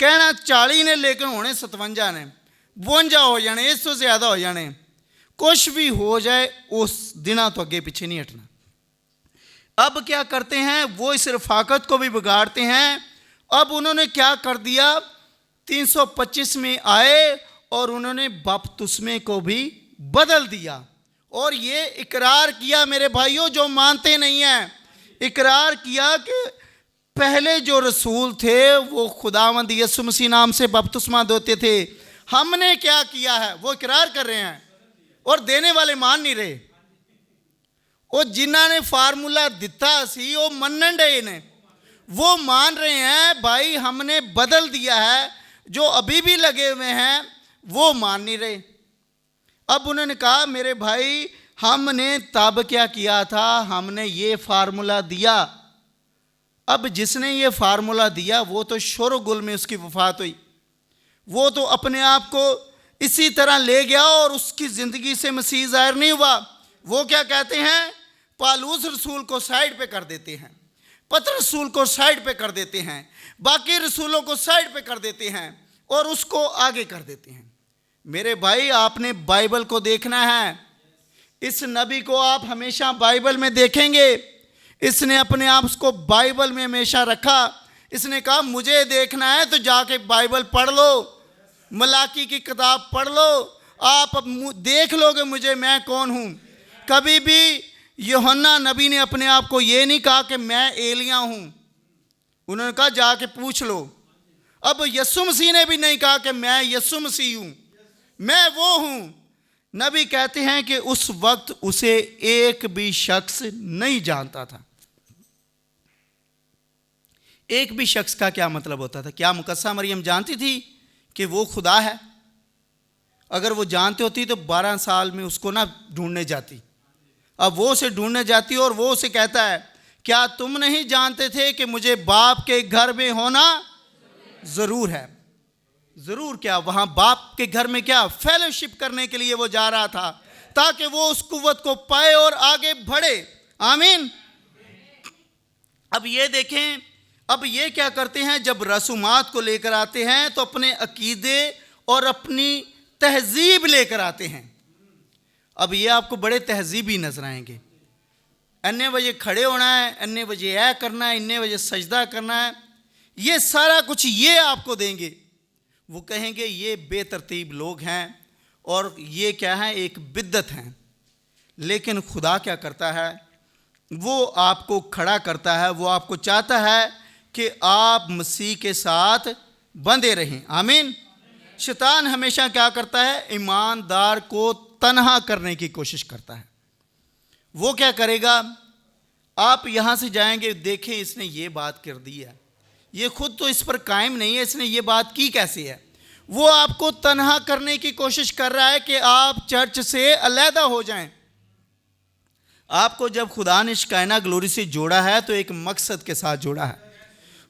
कहना 40 ने, लेकिन होने 57 ने, 52 हो जाने, इस तो ज़्यादा हो जाने। कुछ भी हो जाए उस दिना तो अगे पीछे नहीं हटना। अब क्या करते हैं, वो इस रफ़ाकत को भी बिगाड़ते हैं। अब उन्होंने क्या कर दिया, 325 में आए और उन्होंने बपतिस्मे को भी बदल दिया और ये इकरार किया, मेरे भाइयों जो मानते नहीं हैं, इकरार किया कि पहले जो रसूल थे वो खुदावंद यीशु मसीह नाम से बपतिस्मा देते थे, हमने क्या किया है, वो इकरार कर रहे हैं और देने वाले मान नहीं रहे। वो जिन्हों ने फार्मूला दिता सी वो मनन डे ने, वो मान रहे हैं भाई हमने बदल दिया है। जो अभी भी लगे हुए हैं वो मान नहीं रहे। अब उन्होंने कहा मेरे भाई हमने तब क्या किया था, हमने ये फार्मूला दिया। अब जिसने ये फार्मूला दिया वो तो शोरगुल में उसकी वफात हुई, वो तो अपने आप को इसी तरह ले गया और उसकी ज़िंदगी से मसीह ज़ाहिर नहीं हुआ। वो क्या कहते हैं, पालूस रसूल को साइड पे कर देते हैं, पत्र रसूल को साइड पे कर देते हैं, बाकी रसूलों को साइड पे कर देते हैं और उसको आगे कर देते हैं। मेरे भाई आपने बाइबल को देखना है। इस नबी को आप हमेशा बाइबल में देखेंगे। इसने अपने आप को बाइबल में हमेशा रखा। इसने कहा मुझे देखना है तो जाके बाइबल पढ़ लो, मलाकी की किताब पढ़ लो, आप अब देख लोगे मुझे मैं कौन हूँ। कभी भी यूहन्ना नबी ने अपने आप को ये नहीं कहा कि मैं एलिया हूँ, उन्होंने कहा जाके पूछ लो। अब यीशु मसीह ने भी नहीं कहा कि मैं यीशु मसीह हूँ, मैं वो हूँ। नबी कहते हैं कि उस वक्त उसे एक भी शख्स नहीं जानता था। एक भी शख्स का क्या मतलब होता था? क्या मुकद्दसा मरियम जानती थी कि वो खुदा है? अगर वो जानती होती तो 12 साल में उसको ना ढूंढने जाती। अब वो उसे ढूंढने जाती है और वो उसे कहता है, क्या तुम नहीं जानते थे कि मुझे बाप के घर में होना ज़रूर है? ज़रूर क्या, वहाँ बाप के घर में क्या, फेलोशिप करने के लिए वो जा रहा था, ताकि वो उस कुव्वत को पाए और आगे बढ़े। आमीन। अब ये देखें, अब ये क्या करते हैं, जब रसूमात को लेकर आते हैं तो अपने अकीदे और अपनी तहजीब लेकर आते हैं। अब ये आपको बड़े तहजीबी नजर आएंगे। अन्य बजे खड़े होना है, अन्य बजे ऐ करना है, इन्ने बजे सजदा करना है, ये सारा कुछ ये आपको देंगे। वो कहेंगे ये बेतरतीब लोग हैं और ये क्या है, एक बिद्दत हैं। लेकिन खुदा क्या करता है, वो आपको खड़ा करता है, वो आपको चाहता है कि आप मसीह के साथ बंधे रहें। आमीन। शैतान हमेशा क्या करता है, ईमानदार को तन्हा करने की कोशिश करता है। वो क्या करेगा, आप यहाँ से जाएंगे, देखें इसने ये बात कर दी है, ये खुद तो इस पर कायम नहीं है, इसने ये बात की कैसे है। वो आपको तन्हा करने की कोशिश कर रहा है कि आप चर्च से अलहदा हो जाएं। आपको जब खुदा ने शिकायना ग्लोरी से जोड़ा है तो एक मकसद के साथ जोड़ा है।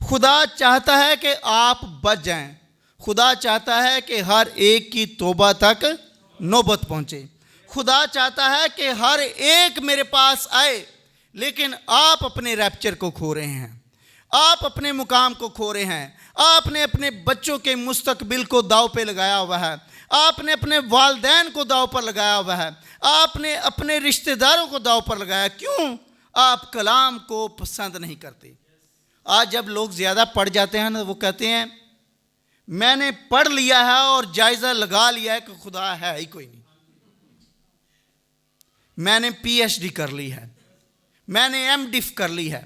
खुदा चाहता है कि आप बच जाएं। खुदा चाहता है कि हर एक की तौबा तक नौबत पहुंचे। खुदा चाहता है कि हर एक मेरे पास आए, लेकिन आप अपने रैप्चर को खो रहे हैं, आप अपने मुकाम को खो रहे हैं, आपने अपने बच्चों के मुस्तकबिल को दाव पे लगाया हुआ है, आपने अपने वालदैन को दाव पर लगाया हुआ है, आपने अपने रिश्तेदारों को दाव पर लगाया। क्यों? आप कलाम को पसंद नहीं करते। आज जब लोग ज़्यादा पढ़ जाते हैं ना, वो कहते हैं मैंने पढ़ लिया है और जायज़ा लगा लिया है कि खुदा है ही कोई नहीं, मैंने PhD कर ली है, मैंने MDiv कर ली है,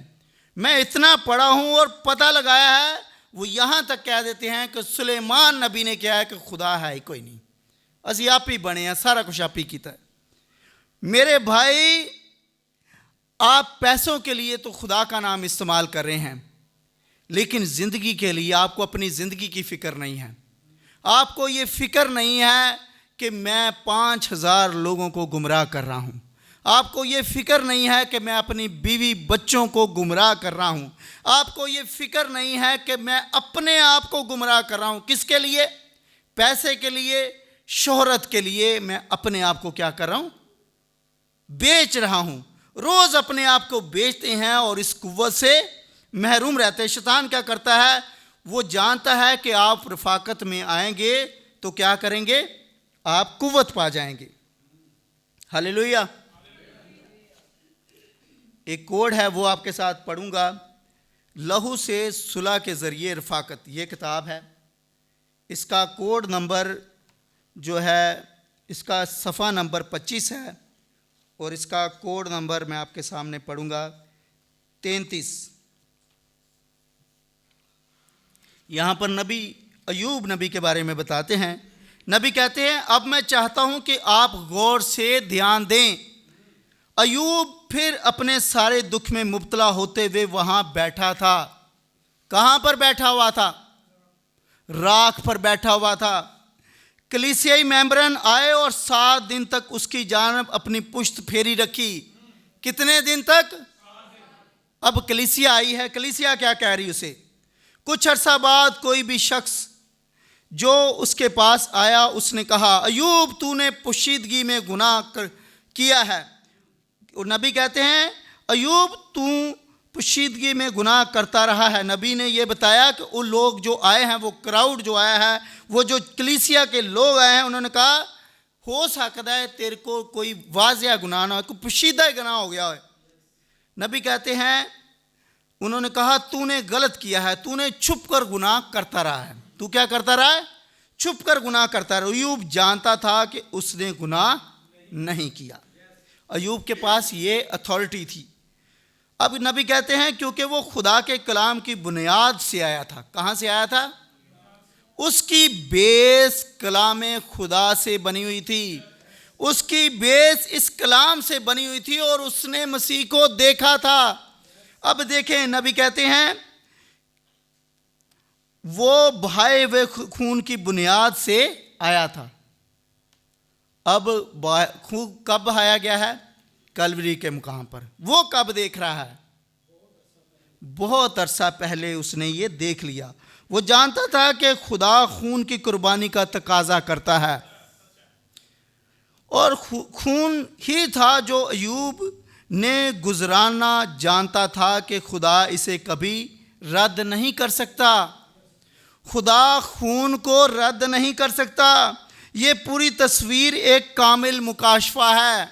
मैं इतना पढ़ा हूँ और पता लगाया है। वो यहाँ तक कह देते हैं कि सुलेमान नबी ने क्या है कि खुदा है ही कोई नहीं, असी आप ही बने हैं, सारा कुछ आप ही कीता है। मेरे भाई, आप पैसों के लिए तो खुदा का नाम इस्तेमाल कर रहे हैं, लेकिन ज़िंदगी के लिए आपको अपनी ज़िंदगी की फ़िक्र नहीं है। आपको ये फ़िक्र नहीं है कि मैं 5000 लोगों को गुमराह कर रहा हूँ। आपको ये फ़िक्र नहीं है कि मैं अपनी बीवी बच्चों को गुमराह कर रहा हूँ। आपको ये फ़िक्र नहीं है कि मैं अपने आप को गुमराह कर रहा हूँ। किसके लिए? पैसे के लिए, शोहरत के लिए। मैं अपने आप को क्या कर रहा हूँ? बेच रहा हूँ। रोज़ अपने आप को बेचते हैं और इस कुव्वत से महरूम रहते हैं। शैतान क्या करता है, वो जानता है कि आप रफ़ाकत में आएंगे तो क्या करेंगे, आप कुव्वत पा जाएंगे। हालेलुया। एक कोड है, वो आपके साथ पढ़ूंगा। लहू से सुलह के ज़रिए रफ़ाकत, ये किताब है। इसका कोड नंबर जो है, इसका सफ़ा नंबर 25 है और इसका कोड नंबर मैं आपके सामने पढ़ूंगा 33। यहाँ पर नबी अयूब नबी के बारे में बताते हैं। नबी कहते हैं, अब मैं चाहता हूँ कि आप गौर से ध्यान दें। अयूब फिर अपने सारे दुख में मुब्तला होते हुए वहाँ बैठा था। कहाँ पर बैठा हुआ था? राख पर बैठा हुआ था। कलीसियाई मेंबरन आए और 7 दिन तक उसकी जानब अपनी पुश्त फेरी रखी। कितने दिन तक? अब कलीसिया आई है, कलीसिया क्या कह रही उसे? कुछ अरसा बाद कोई भी शख्स जो उसके पास आया, उसने कहा, अयूब तूने पोशीदगी में गुनाह किया है। और नबी कहते हैं, अयूब तू पोशीदगी में गुनाह करता रहा है। नबी ने यह बताया कि वो लोग जो आए हैं, वो क्राउड जो आया है, वो जो कलीसिया के लोग आए हैं, उन्होंने कहा हो सकता है तेरे को कोई वाज़िया गुनाह ना हो, कोई पोशीदा गुनाह हो गया है। नबी कहते हैं, उन्होंने कहा तूने गलत किया है, तूने छुप कर गुनाह करता रहा है। तू क्या करता रहा है? छुप कर गुनाह करता रहा। अयूब जानता था कि उसने गुनाह नहीं किया। अयूब के पास ये अथॉरिटी थी। अब नबी कहते हैं क्योंकि वो खुदा के कलाम की बुनियाद से आया था। कहाँ से आया था? उसकी बेस कलाम खुदा से बनी हुई थी। उसकी बेस इस कलाम से बनी हुई थी और उसने मसीह को देखा था। अब देखें, नबी कहते हैं वो बहाए हुए खून की बुनियाद से आया था। अब खून कब बहाया गया है? कलवरी के मुकाम पर। वो कब देख रहा है? बहुत अरसा पहले उसने ये देख लिया। वो जानता था कि खुदा खून की कुर्बानी का तकाजा करता है, और खून ही था जो अयूब ने गुजराना जानता था कि खुदा इसे कभी रद्द नहीं कर सकता। खुदा खून को रद्द नहीं कर सकता। ये पूरी तस्वीर एक कामिल मुकाशफा है।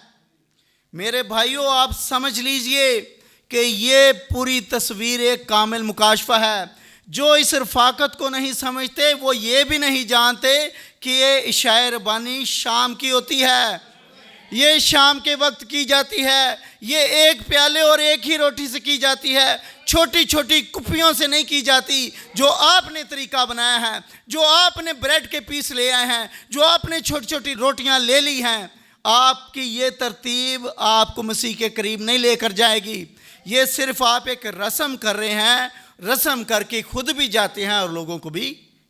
मेरे भाइयों, आप समझ लीजिए कि ये पूरी तस्वीर एक कामिल मुकाशफा है। जो इस रफ़ाकत को नहीं समझते वो ये भी नहीं जानते कि ये इशाए रबानी शाम की होती है, ये शाम के वक्त की जाती है, ये एक प्याले और एक ही रोटी से की जाती है, छोटी छोटी कुप्पियों से नहीं की जाती। जो आपने तरीका बनाया है, जो आपने ब्रेड के पीस ले आए हैं, जो आपने छोटी छोटी रोटियां ले ली हैं, आपकी ये तरतीब आपको मसीह के करीब नहीं लेकर जाएगी। ये सिर्फ आप एक रस्म कर रहे हैं, रस्म करके खुद भी जाते हैं और लोगों को भी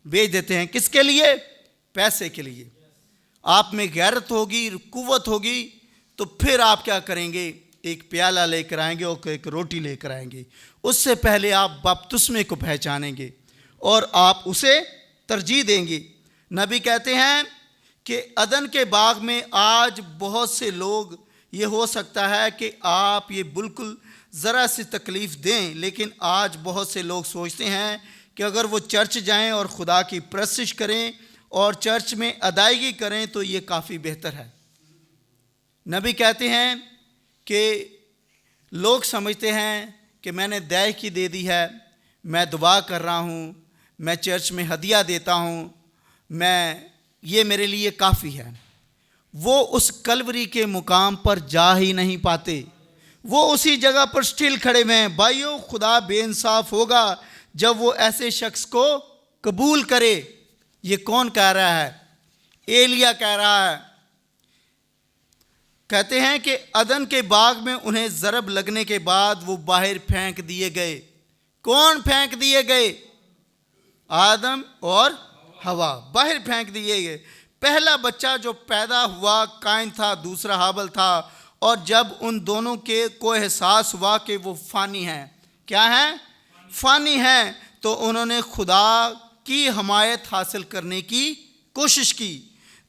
बेच देते हैं। किसके लिए? पैसे के लिए। आप में गैरत होगी, कुव्वत होगी, तो फिर आप क्या करेंगे? एक प्याला लेकर आएंगे और एक रोटी लेकर आएंगे। उससे पहले आप बपतिस्मे को पहचानेंगे और आप उसे तरजीह देंगे। नबी कहते हैं कि अदन के बाग में आज बहुत से लोग, ये हो सकता है कि आप ये बिल्कुल ज़रा सी तकलीफ़ दें, लेकिन आज बहुत से लोग सोचते हैं कि अगर वो चर्च जाएं और खुदा की परस्तिश करें और चर्च में अदायगी करें तो ये काफ़ी बेहतर है। नबी कहते हैं कि लोग समझते हैं कि मैंने दायकी दे दी है, मैं दुआ कर रहा हूँ, मैं चर्च में हदिया देता हूँ, ये मेरे लिए काफ़ी है। वो उस कलवरी के मुकाम पर जा ही नहीं पाते, वो उसी जगह पर स्टिल खड़े हुए हैं। भाइयों, खुदा बेइंसाफ होगा जब वो ऐसे शख्स को कबूल करे। ये कौन कह रहा है? एलिया कह रहा है। कहते हैं कि अदन के बाग में उन्हें ज़रब लगने के बाद वो बाहर फेंक दिए गए। कौन फेंक दिए गए? आदम और हवा बाहर फेंक दिए गए। पहला बच्चा जो पैदा हुआ काइन था, दूसरा हाबल था। और जब उन दोनों को एहसास हुआ कि वो फ़ानी हैं, क्या हैं? फ़ानी हैं, तो उन्होंने खुदा की हमायत हासिल करने की कोशिश की।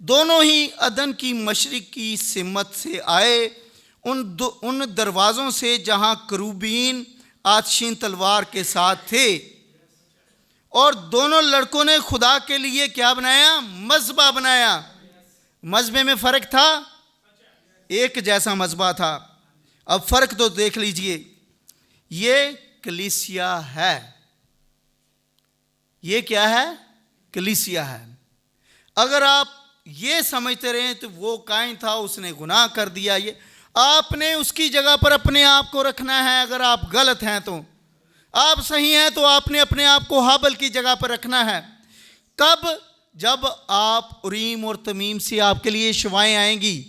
दोनों ही अदन की मशरिक की सिमत से आए, उन दरवाज़ों से जहाँ करूबीन आतशीन तलवार के साथ थे। और दोनों लड़कों ने खुदा के लिए क्या बनाया? मज़बा बनाया। मज़बे में फ़र्क था, एक जैसा मज़बा था। अब फ़र्क तो देख लीजिए, ये कलीसिया है। ये क्या है? कलीसिया है। अगर आप ये समझते रहे तो वो काइन था, उसने गुनाह कर दिया, ये आपने उसकी जगह पर अपने आप को रखना है। अगर आप गलत हैं तो आप सही हैं, तो आपने अपने आप को हाबल की जगह पर रखना है। कब? जब आप उरीम और तमीम से आपके लिए शवाएं आएंगी।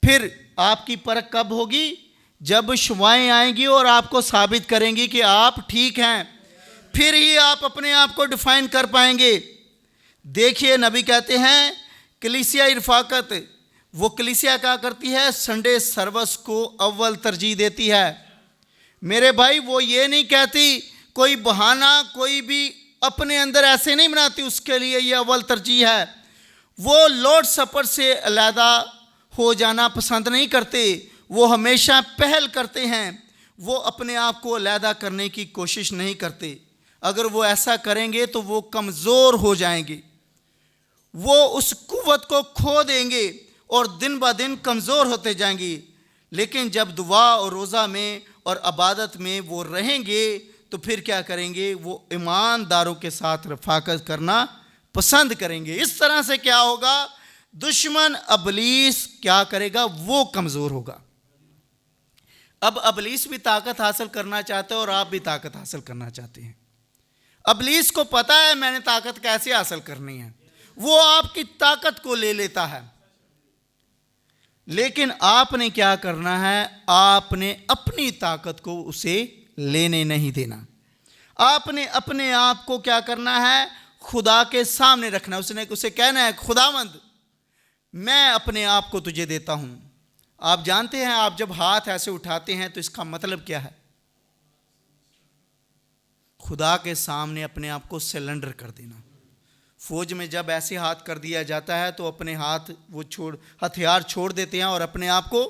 फिर आपकी परख कब होगी? जब शवाएं आएंगी और आपको साबित करेंगी कि आप ठीक हैं, फिर ही आप अपने आप को डिफाइन कर पाएंगे। देखिए, नबी कहते हैं कलीसिया इरफाकत, वो कलीसिया क्या करती है? संडे सर्विस को अव्वल तरजीह देती है। मेरे भाई, वो ये नहीं कहती, कोई बहाना कोई भी अपने अंदर ऐसे नहीं बनाती, उसके लिए ये अव्वल तरजीह है। वो लॉर्ड सपर से अलहदा हो जाना पसंद नहीं करते, वो हमेशा पहल करते हैं। वो अपने आप को अलहदा करने की कोशिश नहीं करते। अगर वो ऐसा करेंगे तो वो कमज़ोर हो जाएंगे, वो उस कुव्वत को खो देंगे और दिन ब दिन कमज़ोर होते जाएंगे। लेकिन जब दुआ और रोज़ा में और इबादत में वो रहेंगे तो फिर क्या करेंगे? वो ईमानदारों के साथ रफ़ाकत करना पसंद करेंगे। इस तरह से क्या होगा? दुश्मन अबलीस क्या करेगा? वो कमज़ोर होगा। अब अबलीस भी ताकत हासिल करना चाहते हैं और आप भी ताकत हासिल करना चाहते हैं। अबलीस को पता है मैंने ताकत कैसे हासिल करनी है, वो आपकी ताकत को ले लेता है। लेकिन आपने क्या करना है? आपने अपनी ताकत को उसे लेने नहीं देना। आपने अपने आप को क्या करना है? खुदा के सामने रखना। उसे कहना है, खुदावंद, मैं अपने आप को तुझे देता हूँ, आप जानते हैं, आप जब हाथ ऐसे उठाते हैं तो इसका मतलब क्या है? खुदा के सामने अपने आप को सरेंडर कर देना। फौज में जब ऐसे हाथ कर दिया जाता है तो अपने हाथ वो हथियार छोड़ देते हैं और अपने आप को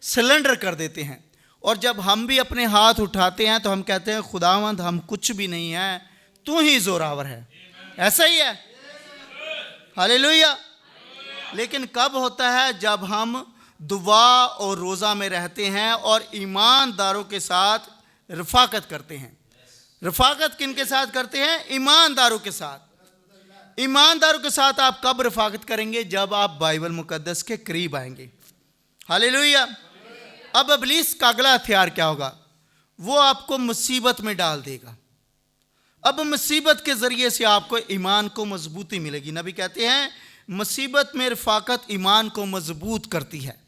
सरेंडर कर देते हैं। और जब हम भी अपने हाथ उठाते हैं तो हम कहते हैं, खुदावंद हम कुछ भी नहीं है, तू ही जोरावर है। ऐसा ही है, हालेलुया। लेकिन कब होता है? जब हम दुआ और रोज़ा में रहते हैं और ईमानदारों के साथ रफाकत करते हैं। रफाकत किन के साथ करते हैं? ईमानदारों के साथ। ईमानदारों के साथ आप कब रफाकत करेंगे? जब आप बाइबल मुकद्दस के करीब आएंगे। हालेलुया। अब इब्लीस का अगला हथियार क्या होगा? वो आपको मुसीबत में डाल देगा। अब मुसीबत के जरिए से आपको ईमान को मजबूती मिलेगी। नबी कहते हैं, मुसीबत में रफाकत ईमान को मजबूत करती है।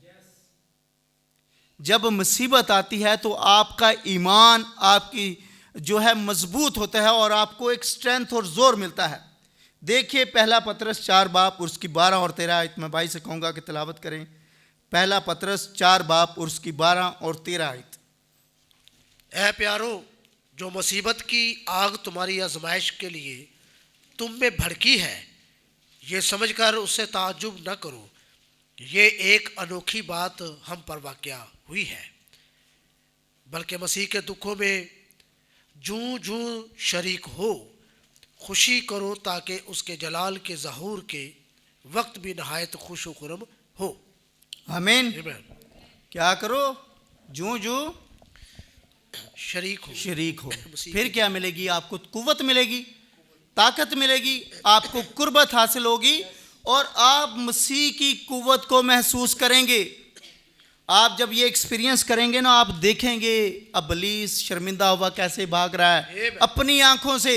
जब मुसीबत आती है तो आपका ईमान आपकी जो है मजबूत होता है और आपको एक स्ट्रेंथ और जोर मिलता है। देखिए पहला पतरस 4 बाब और उसकी 12 और 13 आयत। मैं भाई से कहूँगा कि तिलावत करें। पहला पतरस 4 बाब और उसकी 12 और 13 आयत। ऐ प्यारो, जो मुसीबत की आग तुम्हारी आजमाइश के लिए तुम में भड़की है, ये समझकर उससे ताज्जुब न करो। ये एक अनोखी बात हम पर वाक़या हुई है, बल्कि मसीह के दुखों में जूं जूं शरीक हो खुशी करो, ताकि उसके जलाल के ज़हूर के वक्त भी नहायत खुश व खुर्म हो। आमीन। क्या करो? जूं जूं शरीक हो। फिर क्या मिलेगी? आपको कुव्वत मिलेगी, ताकत मिलेगी, आपको कुर्बत हासिल होगी और आप मसीह की कुव्वत को महसूस करेंगे। आप जब ये एक्सपीरियंस करेंगे ना, आप देखेंगे इब्लीस शर्मिंदा हुआ कैसे भाग रहा है अपनी आंखों से।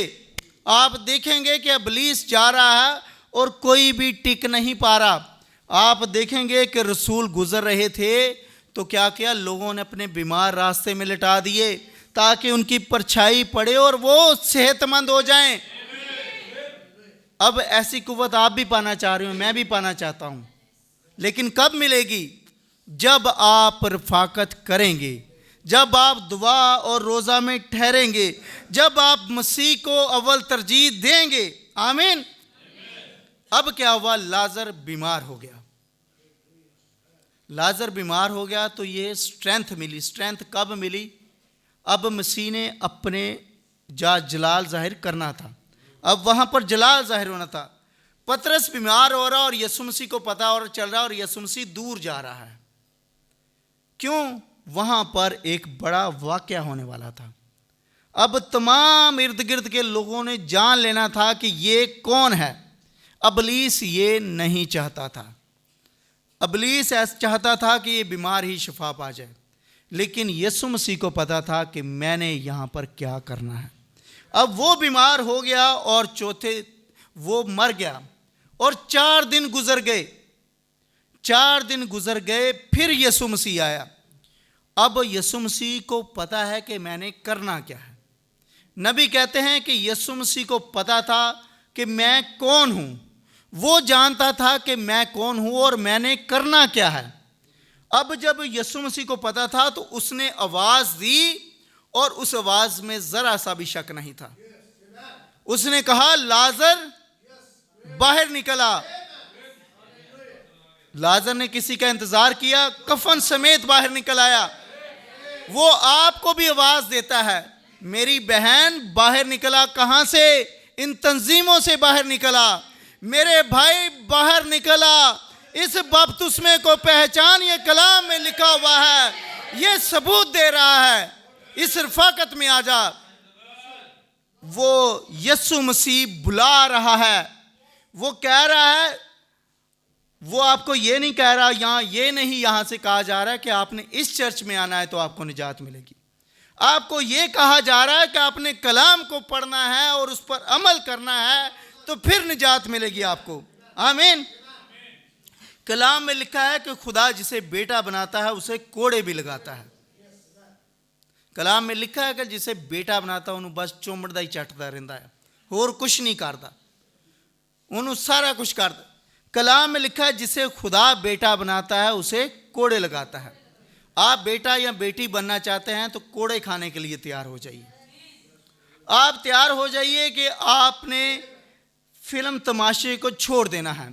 आप देखेंगे कि इब्लीस जा रहा है और कोई भी टिक नहीं पा रहा। आप देखेंगे कि रसूल गुजर रहे थे तो क्या किया? लोगों ने अपने बीमार रास्ते में लिटा दिए ताकि उनकी परछाई पड़े और वो सेहतमंद हो जाएं। अब ऐसी कुव्वत आप भी पाना चाह रहे हो, मैं भी पाना चाहता हूं। लेकिन कब मिलेगी? जब आप रफाकत करेंगे, जब आप दुआ और रोज़ा में ठहरेंगे, जब आप मसीह को अव्वल तरजीह देंगे। आमीन। अब क्या हुआ? लाजर बीमार हो गया। लाजर बीमार हो गया तो ये स्ट्रेंथ मिली। स्ट्रेंथ कब मिली? अब मसीह ने अपने जलाल जाहिर करना था। अब वहाँ पर जलाल जाहिर होना था। पतरस बीमार हो रहा और यीशु मसीह को पता और चल रहा और यीशु मसीह दूर जा रहा है। क्यों? वहाँ पर एक बड़ा वाक़या होने वाला था। अब तमाम इर्द गिर्द के लोगों ने जान लेना था कि ये कौन है। इब्लीस ये नहीं चाहता था। इब्लीस ऐसा चाहता था कि ये बीमार ही शिफा पा जाए, लेकिन यीशु मसीह को पता था कि मैंने यहाँ पर क्या करना है। अब वो बीमार हो गया और चौथे वो मर गया और 4 दिन गुजर गए। 4 दिन गुजर गए, फिर यीशु मसीह आया। अब यीशु मसीह को पता है कि मैंने करना क्या है। नबी कहते हैं कि यीशु मसीह को पता था कि मैं कौन हूँ। वो जानता था कि मैं कौन हूँ और मैंने करना क्या है। अब जब यीशु मसीह को पता था तो उसने आवाज़ दी और उस आवाज़ में ज़रा सा भी शक नहीं था। उसने कहा, लाजर बाहर निकला। लाजर ने किसी का इंतज़ार किया, कफन समेत बाहर निकल आया। वो आपको भी आवाज़ देता है, मेरी बहन बाहर निकला। कहाँ से? इन तंजीमों से बाहर निकला। मेरे भाई बाहर निकला। इस बपतिस्मे को पहचान, ये कलाम में लिखा हुआ है, ये सबूत दे रहा है। इस रफाकत में आ जा। वो यीशु मसीह बुला रहा है। वो कह रहा है, वो आपको ये नहीं कह रहा, यहाँ ये नहीं यहाँ से कहा जा रहा है कि आपने इस चर्च में आना है तो आपको निजात मिलेगी। आपको ये कहा जा रहा है कि आपने कलाम को पढ़ना है और उस पर अमल करना है तो फिर निजात मिलेगी आपको। आमीन। कलाम में लिखा है कि खुदा जिसे बेटा बनाता है उसे कोड़े भी लगाता है। कलाम में लिखा है कि जिसे बेटा बनाता उन्होंने बस चुमड़दा ही चटता रहता है, और कुछ नहीं करता, उन्होंने सारा कुछ करता। कलाम में लिखा है, जिसे खुदा बेटा बनाता है उसे कोड़े लगाता है। आप बेटा या बेटी बनना चाहते हैं तो कोड़े खाने के लिए तैयार हो जाइए। आप तैयार हो जाइए कि आपने फिल्म तमाशे को छोड़ देना है।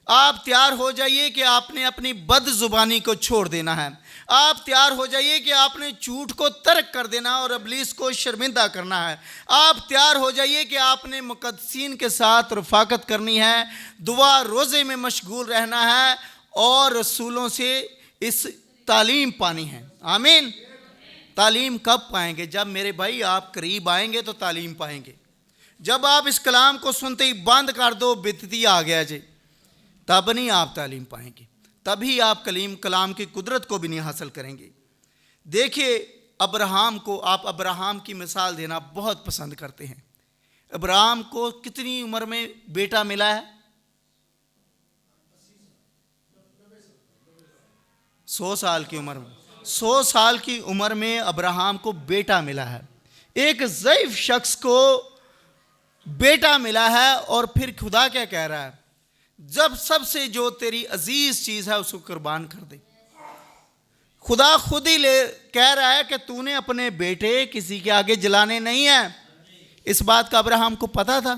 आप तैयार हो जाइए कि आपने अपनी बदजुबानी को छोड़ देना है। आप तैयार हो जाइए कि आपने झूठ को तर्क कर देना और इब्लीस को शर्मिंदा करना है। आप तैयार हो जाइए कि आपने मुकद्दसीन के साथ रफ़ाकत करनी है, दुआ रोज़े में मशगूल रहना है और रसूलों से इस तालीम पानी है। आमीन। तालीम कब पाएंगे? जब मेरे भाई आप करीब आएंगे तो तालीम पाएंगे। जब आप इस कलाम को सुनते ही बंद कर दो, बिदती आ गया जी, तब नहीं आप तालीम पाएंगे। तभी आप कलाम की कुदरत को भी नहीं हासिल करेंगे। देखिए अब्राहम को, आप अब्राहम की मिसाल देना बहुत पसंद करते हैं। अब्राहम को कितनी उम्र में बेटा मिला है? 100 साल की उम्र में। 100 साल की उम्र में अब्राहम को बेटा मिला है। एक ज़ईफ शख्स को बेटा मिला है और फिर खुदा क्या कह रहा है? जब सबसे जो तेरी अजीज चीज़ है उसको कुर्बान कर दे। खुदा खुद ही कह रहा है कि तूने अपने बेटे किसी के आगे जलाने नहीं है। इस बात का अब्राहम को पता था।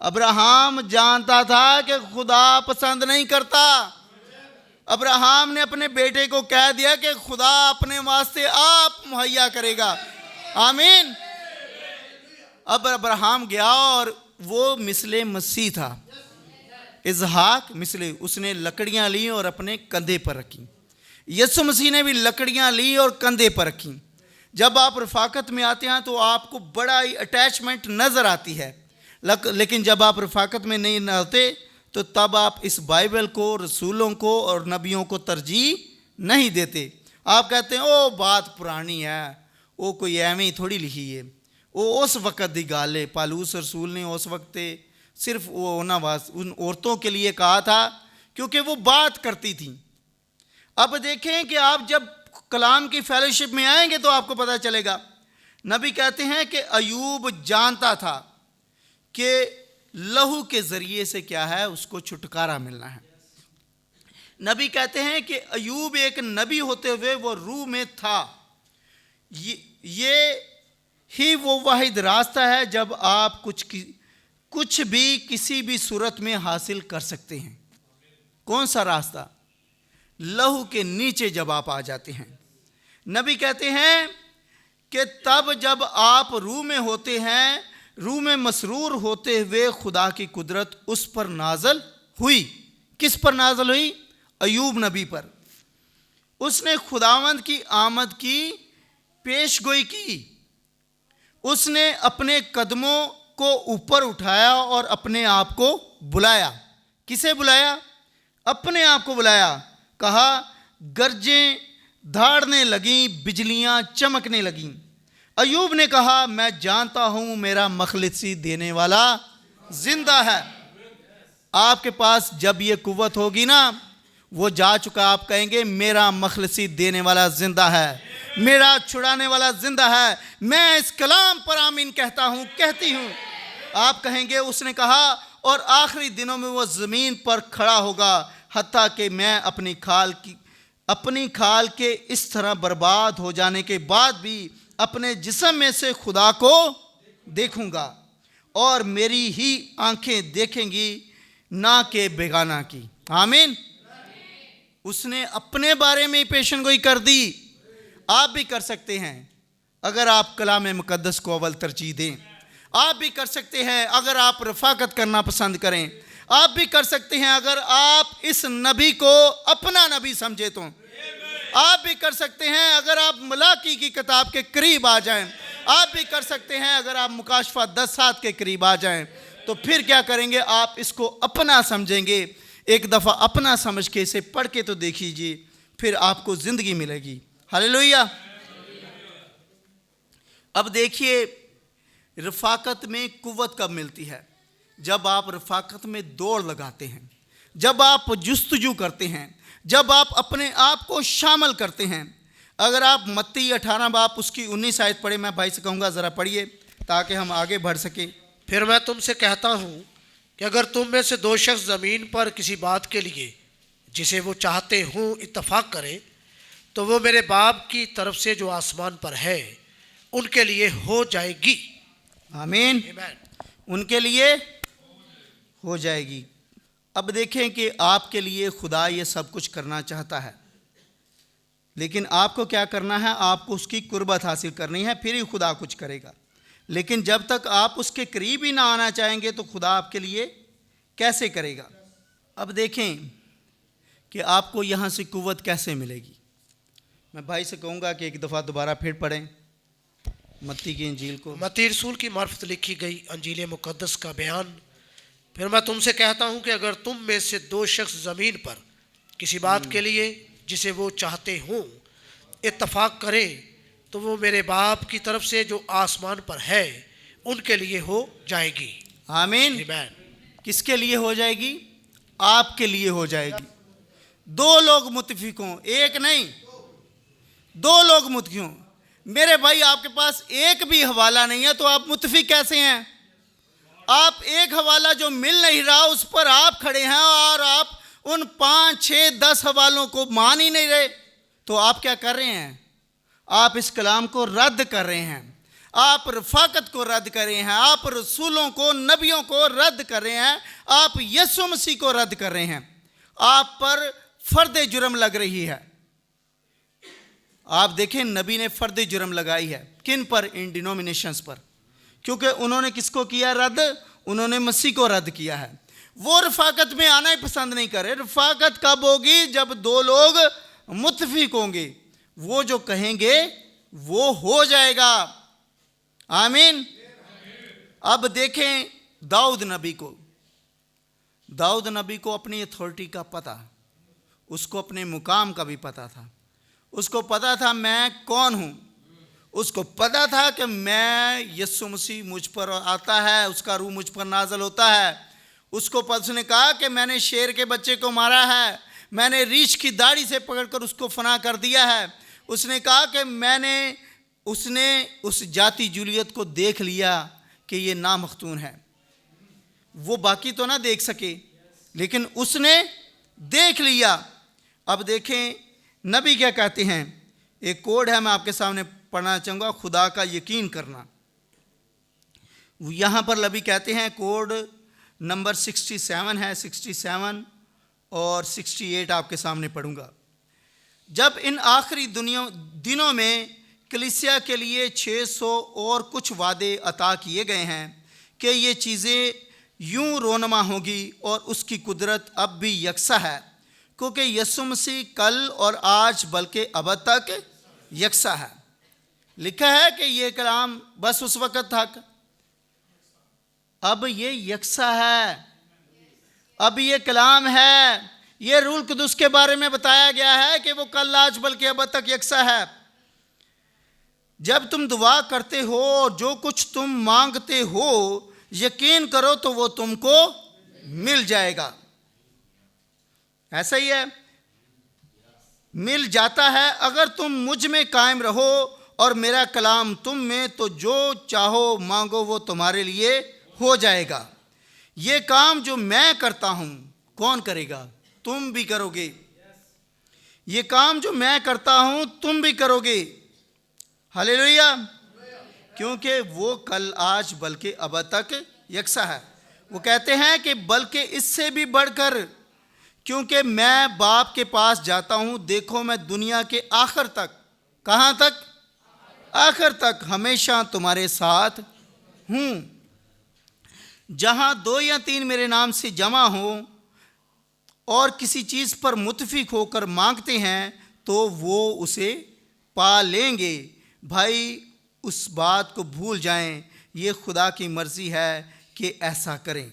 अब्राहम जानता था कि खुदा पसंद नहीं करता। अब्राहम ने अपने बेटे को कह दिया कि खुदा अपने वास्ते आप मुहैया करेगा। आमीन। अब अब्राहम गया और वो मिसले मसीह था, इजहाक मिसले, उसने लकड़ियां ली और अपने कंधे पर रखी। यीशु मसीह ने भी लकड़ियां ली और कंधे पर रखी। जब आप रफ़ाकत में आते हैं तो आपको बड़ा ही अटैचमेंट नज़र आती है, लेकिन जब आप रफ़ाकत में नहीं आते तो तब आप इस बाइबल को, रसूलों को और नबियों को तरजीह नहीं देते। आप कहते हैं ओ बात पुरानी है, वो कोई एवं ही थोड़ी लिखी है, वो उस वक़्त दी गाल है। पालूस रसूल ने उस वक्त सिर्फ वो उन औरतों के लिए कहा था क्योंकि वो बात करती थी। अब देखें कि आप जब कलाम की फेलोशिप में आएंगे तो आपको पता चलेगा। नबी कहते हैं कि अयूब जानता था कि लहू के ज़रिए से क्या है, उसको छुटकारा मिलना है। नबी कहते हैं कि अयूब एक नबी होते हुए वो रूह में था। ये ही वो वाहिद रास्ता है जब आप कुछ भी किसी भी सूरत में हासिल कर सकते हैं। कौन सा रास्ता? लहू के नीचे जब आप आ जाते हैं। नबी कहते हैं कि तब जब आप रूह में होते हैं, रूह में मसरूर होते हुए खुदा की कुदरत उस पर नाजल हुई। किस पर नाजल हुई? अयूब नबी पर। उसने खुदावंद की आमद की पेशगोई की। उसने अपने कदमों को ऊपर उठाया और अपने आप को बुलाया। किसे बुलाया? अपने आप को बुलाया। कहा गरजें धाड़ने लगीं, बिजलियां चमकने लगीं। अयूब ने कहा मैं जानता हूं मेरा मखलिसी देने वाला जिंदा है। आपके पास जब ये कुव्वत होगी ना, वो जा चुका, आप कहेंगे मेरा मखलिसी देने वाला जिंदा है, मेरा छुड़ाने वाला जिंदा है। मैं इस कलाम पर आमीन कहता हूं, कहती हूं। आप कहेंगे उसने कहा और आखिरी दिनों में वो ज़मीन पर खड़ा होगा, हत्ता कि मैं अपनी खाल के इस तरह बर्बाद हो जाने के बाद भी अपने जिस्म में से खुदा को देखूंगा और मेरी ही आंखें देखेंगी, ना कि बेगाना की। आमीन। उसने अपने बारे में पेशन गोई कर दी। आप भी कर सकते हैं अगर आप कलाम मुकद्दस को अव्वल तरजीह दें। आप भी कर सकते हैं अगर आप रफ़ाकत करना पसंद करें। आप भी कर सकते हैं अगर आप इस नबी को अपना नबी समझे तो। आप भी कर सकते हैं अगर आप मलाकी की किताब के करीब आ जाएं। आप भी कर सकते हैं अगर आप मुकाशफा 10 के करीब आ जाएं। तो फिर क्या करेंगे? आप इसको अपना समझेंगे। एक दफ़ा अपना समझ के इसे पढ़ के तो देखिए, फिर आपको ज़िंदगी मिलेगी। हालेलुया। अब देखिए रफ़ाकत में कुव्वत कब मिलती है? जब आप रफ़ाकत में दौड़ लगाते हैं, जब आप जुस्तजू करते हैं, जब आप अपने आप को शामिल करते हैं। अगर आप मत्ती 18 बाब उसकी 19 आयत पढ़े, मैं भाई से कहूँगा ज़रा पढ़िए ताकि हम आगे बढ़ सकें। फिर मैं तुमसे कहता हूँ कि अगर तुम में से दो शख्स ज़मीन पर किसी बात के लिए जिसे वो चाहते हों इत्तफाक करें तो वो मेरे बाप की तरफ से जो आसमान पर है उनके लिए हो जाएगी। आमीन। आमीन। उनके लिए हो जाएगी। अब देखें कि आपके लिए खुदा ये सब कुछ करना चाहता है, लेकिन आपको क्या करना है? आपको उसकी कुर्बत हासिल करनी है, फिर ही खुदा कुछ करेगा। लेकिन जब तक आप उसके करीब ही ना आना चाहेंगे तो खुदा आपके लिए कैसे करेगा? अब देखें कि आपको यहाँ से कुव्वत कैसे मिलेगी। मैं भाई से कहूँगा कि एक दफ़ा दोबारा फिर पढ़ें मत्ती की इंजील को। मत्ती रसूल की मार्फत लिखी गई अंजील मुक़द्दस का बयान। फिर मैं तुमसे कहता हूँ कि अगर तुम में से दो शख्स ज़मीन पर किसी बात के लिए जिसे वो चाहते हों इत्तफाक करें तो वो मेरे बाप की तरफ से जो आसमान पर है उनके लिए हो जाएगी। आमीन। आमीन। किसके लिए हो जाएगी? आपके लिए हो जाएगी। दो लोग मुत्तफिक हों, एक नहीं, दो लोग मुत्तफिक हों। मेरे भाई, आपके पास एक भी हवाला नहीं है तो आप मुत्तफिक कैसे हैं? आप एक हवाला जो मिल नहीं रहा उस पर आप खड़े हैं और आप उन 5, 6, 10 हवालों को मान ही नहीं रहे। तो आप क्या कर रहे हैं? आप इस कलाम को रद्द कर रहे हैं, आप रफ़ाकत को रद्द कर रहे हैं, आप रसूलों को, नबियों को रद्द कर रहे हैं, आप यीशु मसीह को रद्द कर रहे हैं। आप पर फर्द जुर्म लग रही है। आप देखें, नबी ने फर्द जुर्म लगाई है। किन पर? इन डिनोमिनेशंस पर। क्योंकि उन्होंने किसको किया रद्द? उन्होंने मसीह को रद्द किया है। वो रफ़ाकत में आना ही पसंद नहीं करे। रफ़ाकत कब होगी? जब दो लोग मुत्तफिक होंगे। वो जो कहेंगे वो हो जाएगा। आमीन। अब देखें दाऊद नबी को। दाऊद नबी को अपनी अथॉरिटी का पता, उसको अपने मुकाम का भी पता था। उसको पता था मैं कौन हूँ। उसको पता था कि मैं, यीशु मसीह मुझ पर आता है, उसका रूह मुझ पर नाज़िल होता है। उसने कहा कि मैंने शेर के बच्चे को मारा है, मैंने रीछ की दाढ़ी से पकड़कर उसको फना कर दिया है। उसने कहा कि उसने उस जाति जूलियत को देख लिया कि ये नामख्तून है। वो बाकी तो ना देख सके, लेकिन उसने देख लिया। अब देखें नबी क्या कहते हैं। एक कोड है, मैं आपके सामने पढ़ना चाहूँगा, खुदा का यकीन करना। यहाँ पर नबी कहते हैं, कोड नंबर 67 है, 67 और 68 आपके सामने पढ़ूँगा। जब इन आखिरी दिनों में कलीसिया के लिए 600 और कुछ वादे अता किए गए हैं कि ये चीज़ें यूं रोनमा होगी और उसकी कुदरत अब भी यकसा है, क्योंकि यीशु मसीह कल और आज बल्कि अब तक यकसा है। लिखा है कि ये कलाम बस उस वक़्त था, अब ये यकसा है, अब ये कलाम है। ये रूल कुदुस के बारे में बताया गया है कि वो कल, आज बल्कि अब तक यकसा है। जब तुम दुआ करते हो और जो कुछ तुम मांगते हो यकीन करो तो वो तुमको मिल जाएगा। ऐसा ही है, मिल जाता है। अगर तुम मुझ में कायम रहो और मेरा कलाम तुम में, तो जो चाहो मांगो वो तुम्हारे लिए हो जाएगा। ये काम जो मैं करता हूँ कौन करेगा? तुम भी करोगे। ये काम जो मैं करता हूँ तुम भी करोगे। हालेलुया। क्योंकि वो कल, आज बल्कि अब तक यकसा है। वो कहते हैं कि बल्कि इससे भी बढ़कर, क्योंकि मैं बाप के पास जाता हूँ। देखो मैं दुनिया के आखिर तक, कहाँ तक? आखिर तक हमेशा तुम्हारे साथ हूँ। जहाँ 2 या 3 मेरे नाम से जमा हो और किसी चीज़ पर मुत्तफिक होकर मांगते हैं तो वो उसे पा लेंगे। भाई उस बात को भूल जाएं, ये खुदा की मर्ज़ी है कि ऐसा करें।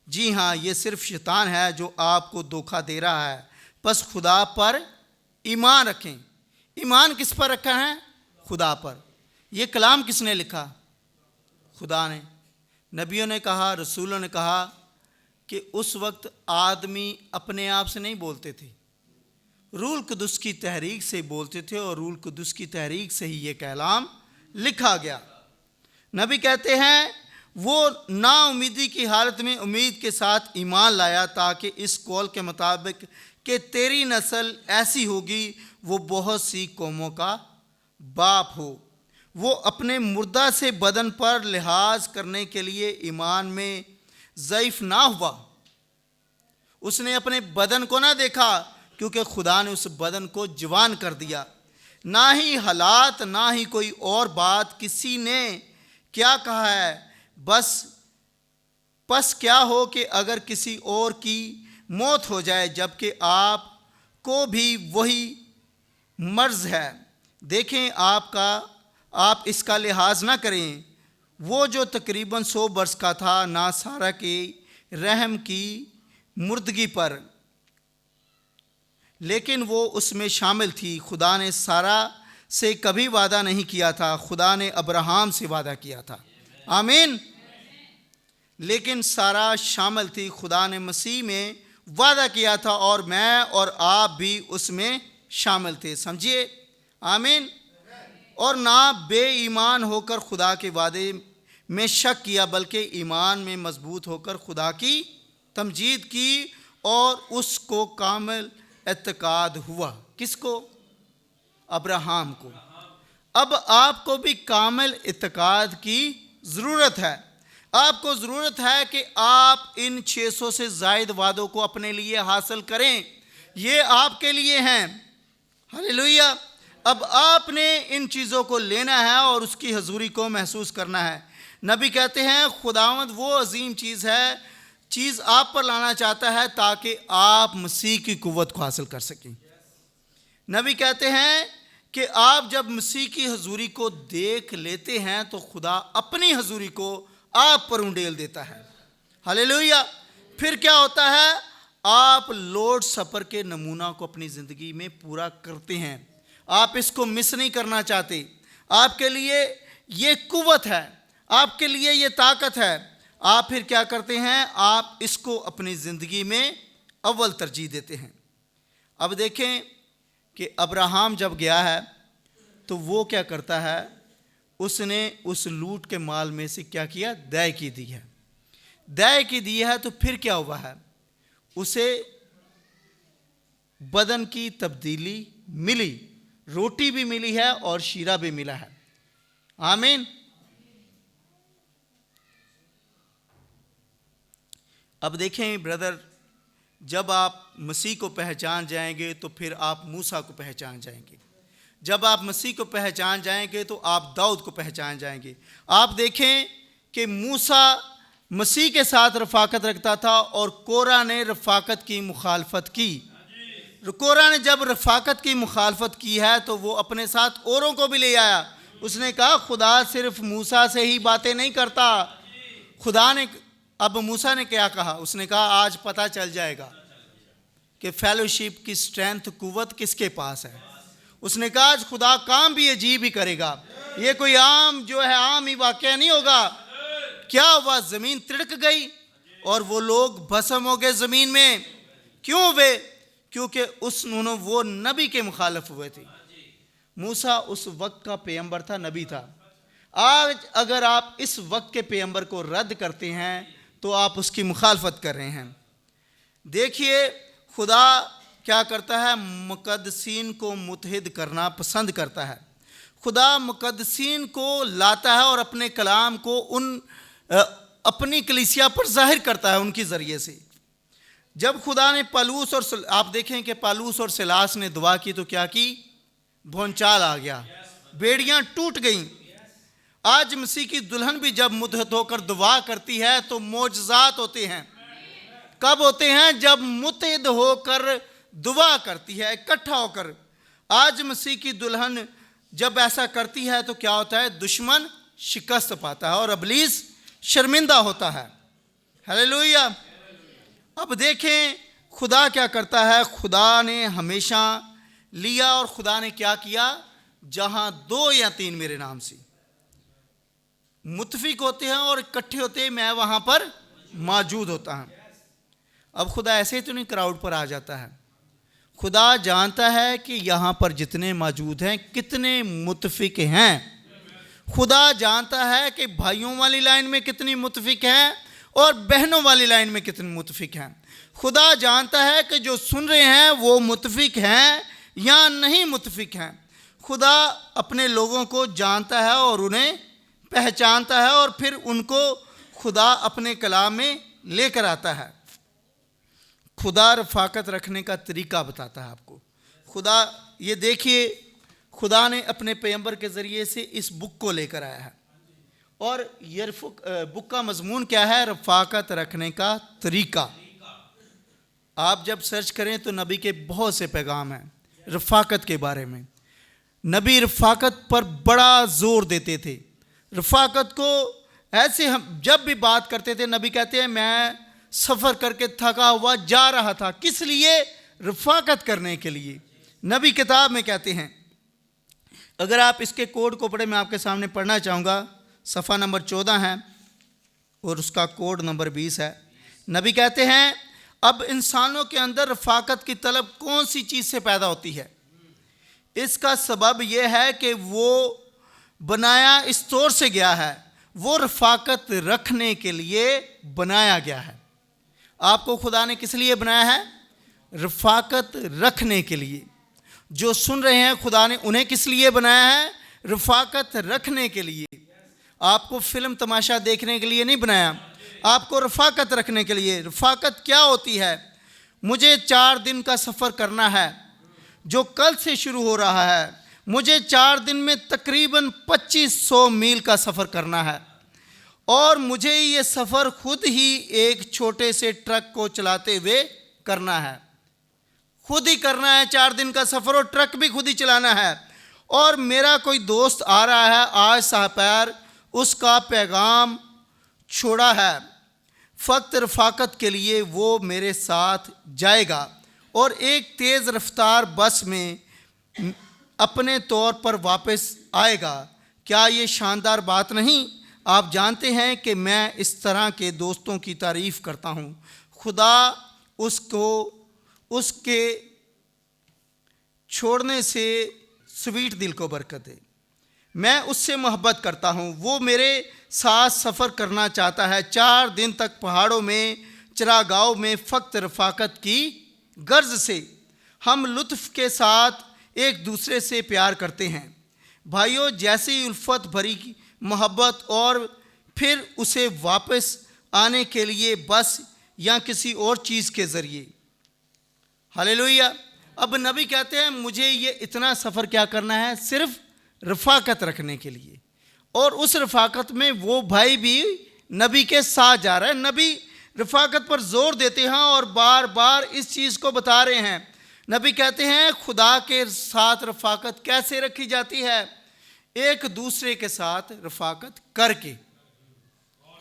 जी हाँ, ये सिर्फ शैतान है जो आपको धोखा दे रहा है। बस खुदा पर ईमान रखें। ईमान किस पर रखा है? खुदा पर। ये कलाम किसने लिखा? खुदा ने। नबियों ने कहा, रसूलों ने कहा कि उस वक्त आदमी अपने आप से नहीं बोलते थे, रूल कुदुस की तहरीक से बोलते थे और रूल कुदुस की तहरीक से ही ये कलाम लिखा गया। नबी कहते हैं वो नाउमीदी की हालत में उम्मीद के साथ ईमान लाया, ताकि इस कौल के मुताबिक कि तेरी नस्ल ऐसी होगी, वो बहुत सी कौमों का बाप हो। वो अपने मुर्दा से बदन पर लिहाज करने के लिए ईमान में ज़ईफ़ ना हुआ। उसने अपने बदन को ना देखा, क्योंकि खुदा ने उस बदन को जवान कर दिया। ना ही हालात, ना ही कोई और बात किसी ने क्या कहा है। बस क्या हो कि अगर किसी और की मौत हो जाए, जबकि आप को भी वही मर्ज़ है। देखें, आप इसका लिहाज ना करें। वो जो तकरीबन 100 वर्ष का था, ना सारा के रहम की मुर्दगी पर, लेकिन वो उसमें शामिल थी। खुदा ने सारा से कभी वादा नहीं किया था, खुदा ने अब्राहम से वादा किया था। आमीन। लेकिन सारा शामिल थी। खुदा ने मसीह में वादा किया था, और मैं और आप भी उसमें शामिल थे। समझिए। आमीन। और ना बेईमान होकर खुदा के वादे में शक किया, बल्कि ईमान में मजबूत होकर खुदा की तमजीद की और उसको कामिल एतकाद हुआ। किसको? अब्राहम को। अब आपको भी कामिल एतकाद की ज़रूरत है। आपको ज़रूरत है कि आप इन 600 से ज़ायद वादों को अपने लिए हासिल करें। ये आपके लिए हैं। हालेलुया। अब आपने इन चीज़ों को लेना है और उसकी हजूरी को महसूस करना है। नबी कहते हैं खुदावंद वो अजीम चीज़ आप पर लाना चाहता है, ताकि आप मसीह की कुव्वत को हासिल कर सकें। नबी कहते हैं कि आप जब मसीह की हजूरी को देख लेते हैं, तो खुदा अपनी हजूरी को आप पर उंडेल देता है। हालेलुया। फिर क्या होता है? आप लॉर्ड सपर के नमूना को अपनी ज़िंदगी में पूरा करते हैं। आप इसको मिस नहीं करना चाहते। आपके लिए ये कुव्वत है, आपके लिए ये ताकत है। आप फिर क्या करते हैं? आप इसको अपनी ज़िंदगी में अव्वल तरजीह देते हैं। अब देखें कि अब्राहम जब गया है, तो वो क्या करता है? उसने उस लूट के माल में से क्या किया? दया की दी है। दया की दी है, तो फिर क्या हुआ है? उसे बदन की तब्दीली मिली, रोटी भी मिली है और शीरा भी मिला है। आमीन। अब देखें ब्रदर, जब आप मसीह को पहचान जाएंगे, तो फिर आप मूसा को पहचान जाएंगे। जब आप मसीह को पहचान जाएंगे, तो आप दाऊद को पहचान जाएंगे। आप देखें कि मूसा मसीह के साथ रफ़ाकत रखता था, और कोरा ने रफ़ाकत की मुखालफत की। कोरा ने जब रफ़ाकत की मुखालफत की है, तो वो अपने साथ औरों को भी ले आया। उसने कहा खुदा सिर्फ मूसा से ही बातें नहीं करता। खुदा ने, अब मूसा ने क्या कहा? उसने कहा आज पता चल जाएगा कि फेलोशिप की स्ट्रेंथ, कुव्वत किसके पास है। उसने कहा आज खुदा काम भी अजीब ही करेगा। ये कोई आम ही वाक़या नहीं होगा। क्या हुआ? ज़मीन तिड़क गई और वो लोग भस्म हो गए ज़मीन में। क्यों वे? क्योंकि उन्होंने वो नबी के मुखालिफ हुए थे। मूसा उस वक्त का पैगंबर था, नबी था। आज अगर आप इस वक्त के पैगंबर को रद्द करते हैं, तो आप उसकी मुखालफत कर रहे हैं। देखिए खुदा क्या करता है? मुक़द्दसीन को मुत्तहिद करना पसंद करता है। खुदा मुक़द्दसीन को लाता है और अपने कलाम को अपनी कलीसिया पर जाहिर करता है उनके ज़रिए से। जब खुदा ने पालूस और आप देखें कि पालूस और सिलास ने दुआ की, तो क्या की? भूचाल आ गया, बेड़ियां टूट गईं। आज मसीह की दुल्हन भी जब मुत्तहिद होकर दुआ करती है, तो मोजज़ात होते हैं। कब होते हैं? जब मुत्तहिद होकर दुआ करती है, इकट्ठा होकर। आज मसीह की दुल्हन जब ऐसा करती है, तो क्या होता है? दुश्मन शिकस्त पाता है और इब्लीस शर्मिंदा होता है। हालेलुया। अब देखें खुदा क्या करता है। खुदा ने हमेशा लिया, और खुदा ने क्या किया? जहां 2 या 3 मेरे नाम से मुत्तफिक होते हैं और इकट्ठे होते हैं, मैं वहां पर मौजूद होता हूं। अब खुदा ऐसे ही तो नहीं क्राउड पर आ जाता है। खुदा जानता है कि यहाँ पर जितने मौजूद हैं कितने मुत्तफिक हैं। खुदा जानता है कि भाइयों वाली लाइन में कितनी मुतफिक हैं और बहनों वाली लाइन में कितनी मुतफिक हैं। खुदा जानता है कि जो सुन रहे हैं वो मुतफिक हैं या नहीं मुतफिक हैं। खुदा अपने लोगों को जानता है और उन्हें पहचानता है और फिर उनको खुदा अपने कलाम में लेकर आता है। खुदा रफ़ाकत रखने का तरीका बताता है आपको। खुदा, ये देखिए, खुदा ने अपने पैगंबर के ज़रिए से इस बुक को लेकर आया है और ये बुक का मजमून क्या है? रफ़ाकत रखने का तरीका। आप जब सर्च करें तो नबी के बहुत से पैगाम हैं रफ़ाकत के बारे में। नबी रफ़ाकत पर बड़ा ज़ोर देते थे। रफ़ाकत को ऐसे हम जब भी बात करते थे, नबी कहते हैं मैं सफ़र करके थका हुआ जा रहा था। किस लिए? रफ़ाकत करने के लिए। नबी किताब में कहते हैं, अगर आप इसके कोड को पढ़े, मैं आपके सामने पढ़ना चाहूँगा। सफ़ा नंबर 14 है और उसका कोड नंबर 20 है। नबी कहते हैं, अब इंसानों के अंदर रफ़ाकत की तलब कौन सी चीज़ से पैदा होती है? इसका सबब यह है कि वो बनाया इस तौर से गया है, वो रफ़ाकत रखने के लिए बनाया गया है। आपको खुदा ने किस लिए बनाया है? रफ़ाकत रखने के लिए। जो सुन रहे हैं, खुदा ने उन्हें किस लिए बनाया है? रफ़ाकत रखने के लिए। आपको फिल्म तमाशा देखने के लिए नहीं बनाया, आपको रफ़ाकत रखने के लिए। रफ़ाकत क्या होती है? मुझे 4 दिन का सफ़र करना है जो कल से शुरू हो रहा है। मुझे 4 दिन में तकरीबन 2500 मील का सफ़र करना है और मुझे ये सफ़र खुद ही एक छोटे से ट्रक को चलाते हुए करना है। खुद ही करना है 4 दिन का सफ़र और ट्रक भी खुद ही चलाना है। और मेरा कोई दोस्त आ रहा है आज साहपैर, उसका पैगाम छोड़ा है, फ़क्त रफ़ाकत के लिए वो मेरे साथ जाएगा और एक तेज़ रफ्तार बस में अपने तौर पर वापस आएगा। क्या ये शानदार बात नहीं? आप जानते हैं कि मैं इस तरह के दोस्तों की तारीफ़ करता हूँ। खुदा उसको उसके छोड़ने से स्वीट दिल को बरकत दे। मैं उससे मोहब्बत करता हूँ, वो मेरे साथ सफ़र करना चाहता है। 4 दिन तक पहाड़ों में, चरागाहों में फ़क्त रफ़ाकत की गर्ज से हम लुत्फ़ के साथ एक दूसरे से प्यार करते हैं। भाइयों, जैसी उल्फत भरी मोहब्बत और फिर उसे वापस आने के लिए बस या किसी और चीज़ के ज़रिए। हालेलुया। अब नबी कहते हैं मुझे ये इतना सफ़र क्या करना है? सिर्फ रफ़ाकत रखने के लिए। और उस रफ़ाकत में वो भाई भी नबी के साथ जा रहा है। नबी रफ़ाकत पर ज़ोर देते हैं और बार बार इस चीज़ को बता रहे हैं। नबी कहते हैं खुदा के साथ रफ़ाकत कैसे रखी जाती है? एक दूसरे के साथ रफ़ाकत करके।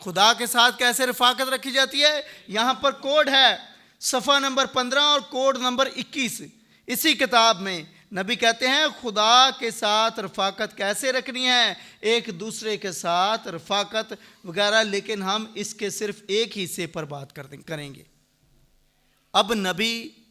खुदा के साथ कैसे रफ़ाकत रखी जाती है? यहाँ पर कोड है, सफ़ा नंबर 15 और कोड नंबर 21 इसी किताब में। नबी कहते हैं खुदा के साथ रफ़ाकत कैसे रखनी है? एक दूसरे के साथ रफ़ाकत वगैरह, लेकिन हम इसके सिर्फ एक हिस्से पर बात करेंगे। अब नबी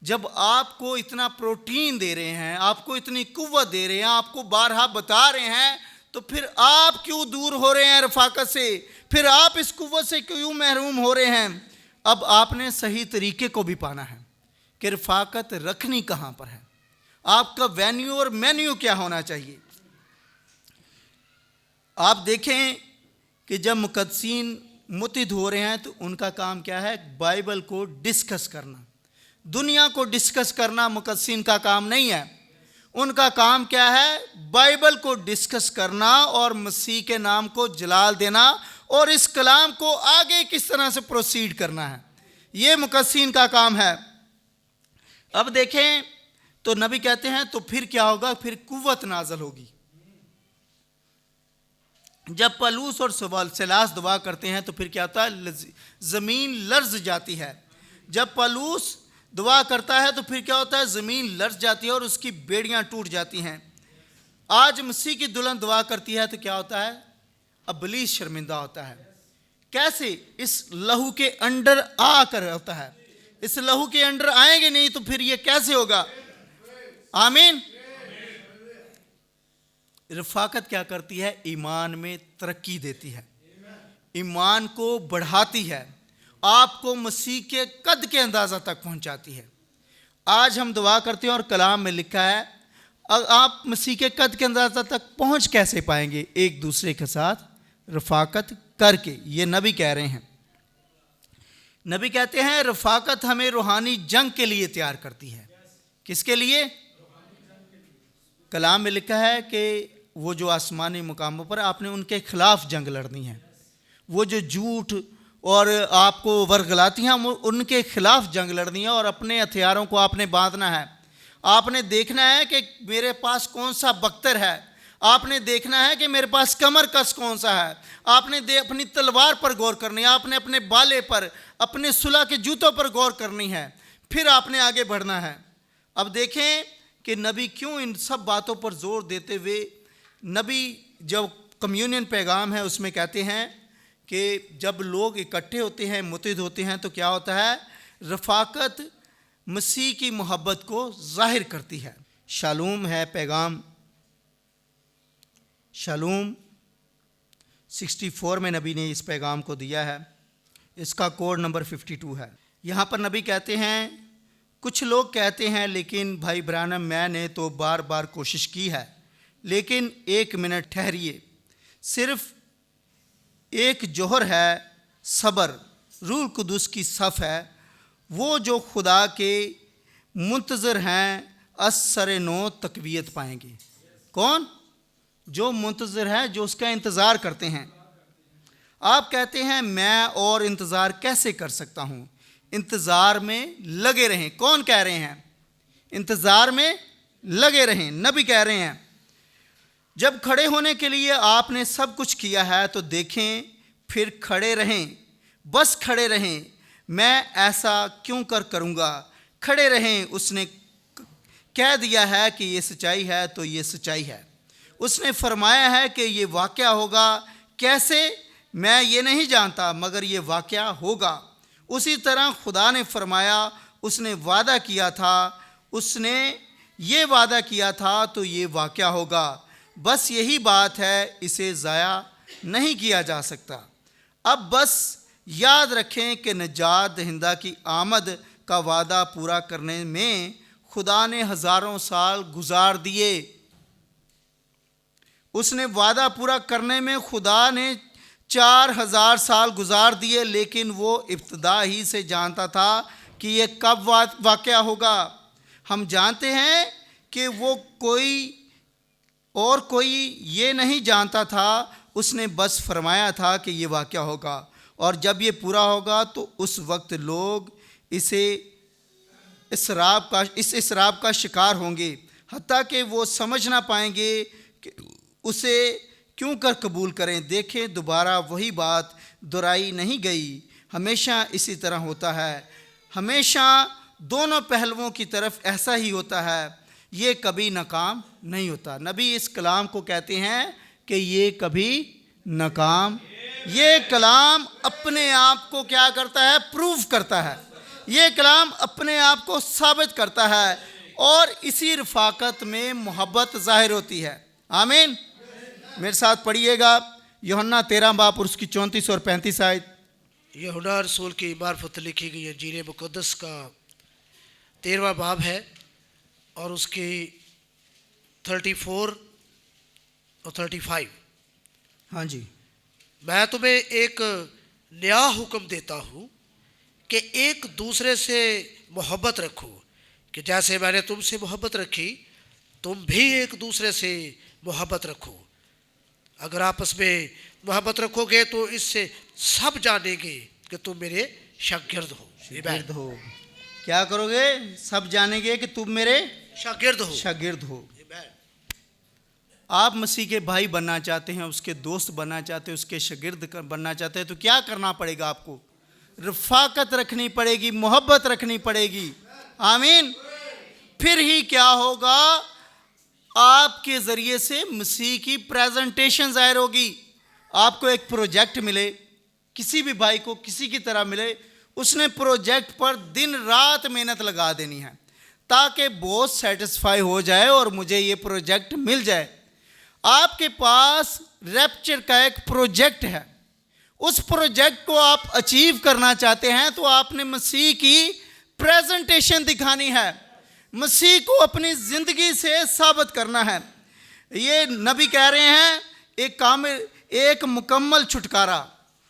जब आपको इतना प्रोटीन दे रहे हैं, आपको इतनी कुव्वत दे रहे हैं, आपको बारहा बता रहे हैं, तो फिर आप क्यों दूर हो रहे हैं रफ़ाकत से? फिर आप इस कुव्वत से क्यों महरूम हो रहे हैं? अब आपने सही तरीके को भी पाना है कि रफ़ाकत रखनी कहाँ पर है। आपका वेन्यू और मेन्यू क्या होना चाहिए? आप देखें कि जब मुकद्दसीन मुत्तहिद हो रहे हैं तो उनका काम क्या है? बाइबल को डिस्कस करना। दुनिया को डिस्कस करना मुकद्दसीन का काम नहीं है। उनका काम क्या है? बाइबल को डिस्कस करना और मसीह के नाम को जलाल देना और इस कलाम को आगे किस तरह से प्रोसीड करना है। ये मुकद्दसीन का काम है। अब देखें तो नबी कहते हैं तो फिर क्या होगा? फिर कुव्वत नाज़िल होगी। जब पलूस और सिलास दुआ करते हैं तो फिर क्या होता है? ज़मीन लर्ज़ जाती है। जब पलूस दुआ करता है तो फिर क्या होता है? ज़मीन लर्ज़ जाती है और उसकी बेड़ियां टूट जाती हैं। आज मसीह की दुल्हन दुआ करती है तो क्या होता है? इब्लीस शर्मिंदा होता है। कैसे? इस लहू के अंडर आकर होता है। इस लहू के अंडर आएंगे नहीं तो फिर ये कैसे होगा? आमीन। रफाकत क्या करती है? ईमान में तरक्की देती है, ईमान को बढ़ाती है, आपको मसीह के कद के अंदाज़ा तक पहुंचाती है। आज हम दुआ करते हैं और कलाम में लिखा है, आप मसीह के कद के अंदाज़ा तक पहुंच कैसे पाएंगे? एक दूसरे के साथ रफाकत करके। ये नबी कह रहे हैं, नबी कहते हैं रफाकत हमें रूहानी जंग के लिए तैयार करती है। किसके लिए? कलाम में लिखा है कि वो जो आसमानी मुकामों पर आपने उनके खिलाफ जंग लड़नी है, वो जो झूठ और आपको वर्गलाती हैं उनके खिलाफ जंग लड़नी है, और अपने हथियारों को आपने बांधना है। आपने देखना है कि मेरे पास कौन सा बख्तर है, आपने देखना है कि मेरे पास कमर कस कौन सा है, आपने अपनी तलवार पर गौर करनी है, आपने अपने बाले पर, अपने सुलह के जूतों पर गौर करनी है, फिर आपने आगे बढ़ना है। अब देखें कि नबी क्यों इन सब बातों पर जोर देते हुए, नबी जब कम्युनियन पैगाम है उसमें कहते हैं कि जब लोग इकट्ठे होते हैं, मुत्तहिद होते हैं, तो क्या होता है? रफाकत मसीह की मोहब्बत को जाहिर करती है। शालूम है पैगाम, शालूम 64 में नबी ने इस पैगाम को दिया है, इसका कोड नंबर 52 है। यहाँ पर नबी कहते हैं, कुछ लोग कहते हैं लेकिन भाई ब्रानम मैंने तो बार बार कोशिश की है, लेकिन एक मिनट ठहरिए, सिर्फ एक जोहर है, सब्र, रूह कुदुस की सफ़ है, वो जो खुदा के मुंतज़र हैं असर नो तकवीयत पाएंगे। कौन? जो मुंतज़र है, जो उसका इंतज़ार करते हैं। आप कहते हैं मैं और इंतज़ार कैसे कर सकता हूँ? इंतज़ार में लगे रहें। कौन कह रहे हैं? इंतज़ार में लगे रहें। नबी कह रहे हैं जब खड़े होने के लिए आपने सब कुछ किया है तो देखें, फिर खड़े रहें, बस खड़े रहें। मैं ऐसा क्यों करूँगा? खड़े रहें। उसने कह दिया है कि ये सच्चाई है तो ये सच्चाई है। उसने फरमाया है कि ये वाक़या होगा। कैसे? मैं ये नहीं जानता, मगर ये वाक़या होगा। उसी तरह खुदा ने फरमाया, उसने वादा किया था, उसने ये वादा किया था तो ये वाक़या होगा। बस यही बात है, इसे ज़ाया नहीं किया जा सकता। अब बस याद रखें कि निजात दहिंदा की आमद का वादा पूरा करने में खुदा ने हज़ारों साल गुजार दिए। उसने वादा पूरा करने में खुदा ने 4000 साल गुजार दिए, लेकिन वो इब्तिदा ही से जानता था कि ये कब वाक़या होगा। हम जानते हैं कि वो कोई ये नहीं जानता था। उसने बस फरमाया था कि ये वाक़या होगा, और जब ये पूरा होगा तो उस वक्त लोग इस इसराब का शिकार होंगे, हत्ता कि वो समझ ना पाएंगे कि उसे क्यों कर कबूल करें। देखें, दोबारा वही बात दोहराई नहीं गई। हमेशा इसी तरह होता है, हमेशा दोनों पहलुओं की तरफ ऐसा ही होता है, ये कभी नाकाम नहीं होता। नबी इस कलाम को कहते हैं कि ये कभी नाकाम, ये कलाम अपने आप को क्या करता है? प्रूव करता है। ये कलाम अपने आप को साबित करता है, और इसी रफाकत में मोहब्बत ज़ाहिर होती है। आमीन। मेरे साथ पढ़िएगा यूहन्ना 13 बाब और उसकी 34 और 35 आयत। यूहन्ना रसूल की मार्फत लिखी गई इंजील मुक़द्दस का 13वां बाब है और उसकी 34 और 35। हाँ जी। मैं तुम्हें एक नया हुक्म देता हूँ कि एक दूसरे से मोहब्बत रखो, कि जैसे मैंने तुमसे मोहब्बत रखी तुम भी एक दूसरे से मोहब्बत रखो। अगर आपस में मोहब्बत रखोगे तो इससे सब जानेंगे कि तुम मेरे शागिर्द हो। क्या करोगे? सब जानेंगे कि तुम मेरे शागिर्द हो। आप मसीह के भाई बनना चाहते हैं, उसके दोस्त बनना चाहते हैं, उसके शागिर्द बनना चाहते हैं, तो क्या करना पड़ेगा? आपको रफाकत रखनी पड़ेगी, मोहब्बत रखनी पड़ेगी। आमीन। फिर ही क्या होगा? आपके ज़रिए से मसीह की प्रेजेंटेशन ज़ाहिर होगी। आपको एक प्रोजेक्ट मिले, किसी भी भाई को किसी की तरह मिले, उसने प्रोजेक्ट पर दिन रात मेहनत लगा देनी है ताकि बॉस सेटिस्फाई हो जाए और मुझे ये प्रोजेक्ट मिल जाए। आपके पास रैप्चर का एक प्रोजेक्ट है, उस प्रोजेक्ट को आप अचीव करना चाहते हैं, तो आपने मसीह की प्रेजेंटेशन दिखानी है, मसीह को अपनी ज़िंदगी से साबित करना है। ये नबी कह रहे हैं एक मुकम्मल छुटकारा।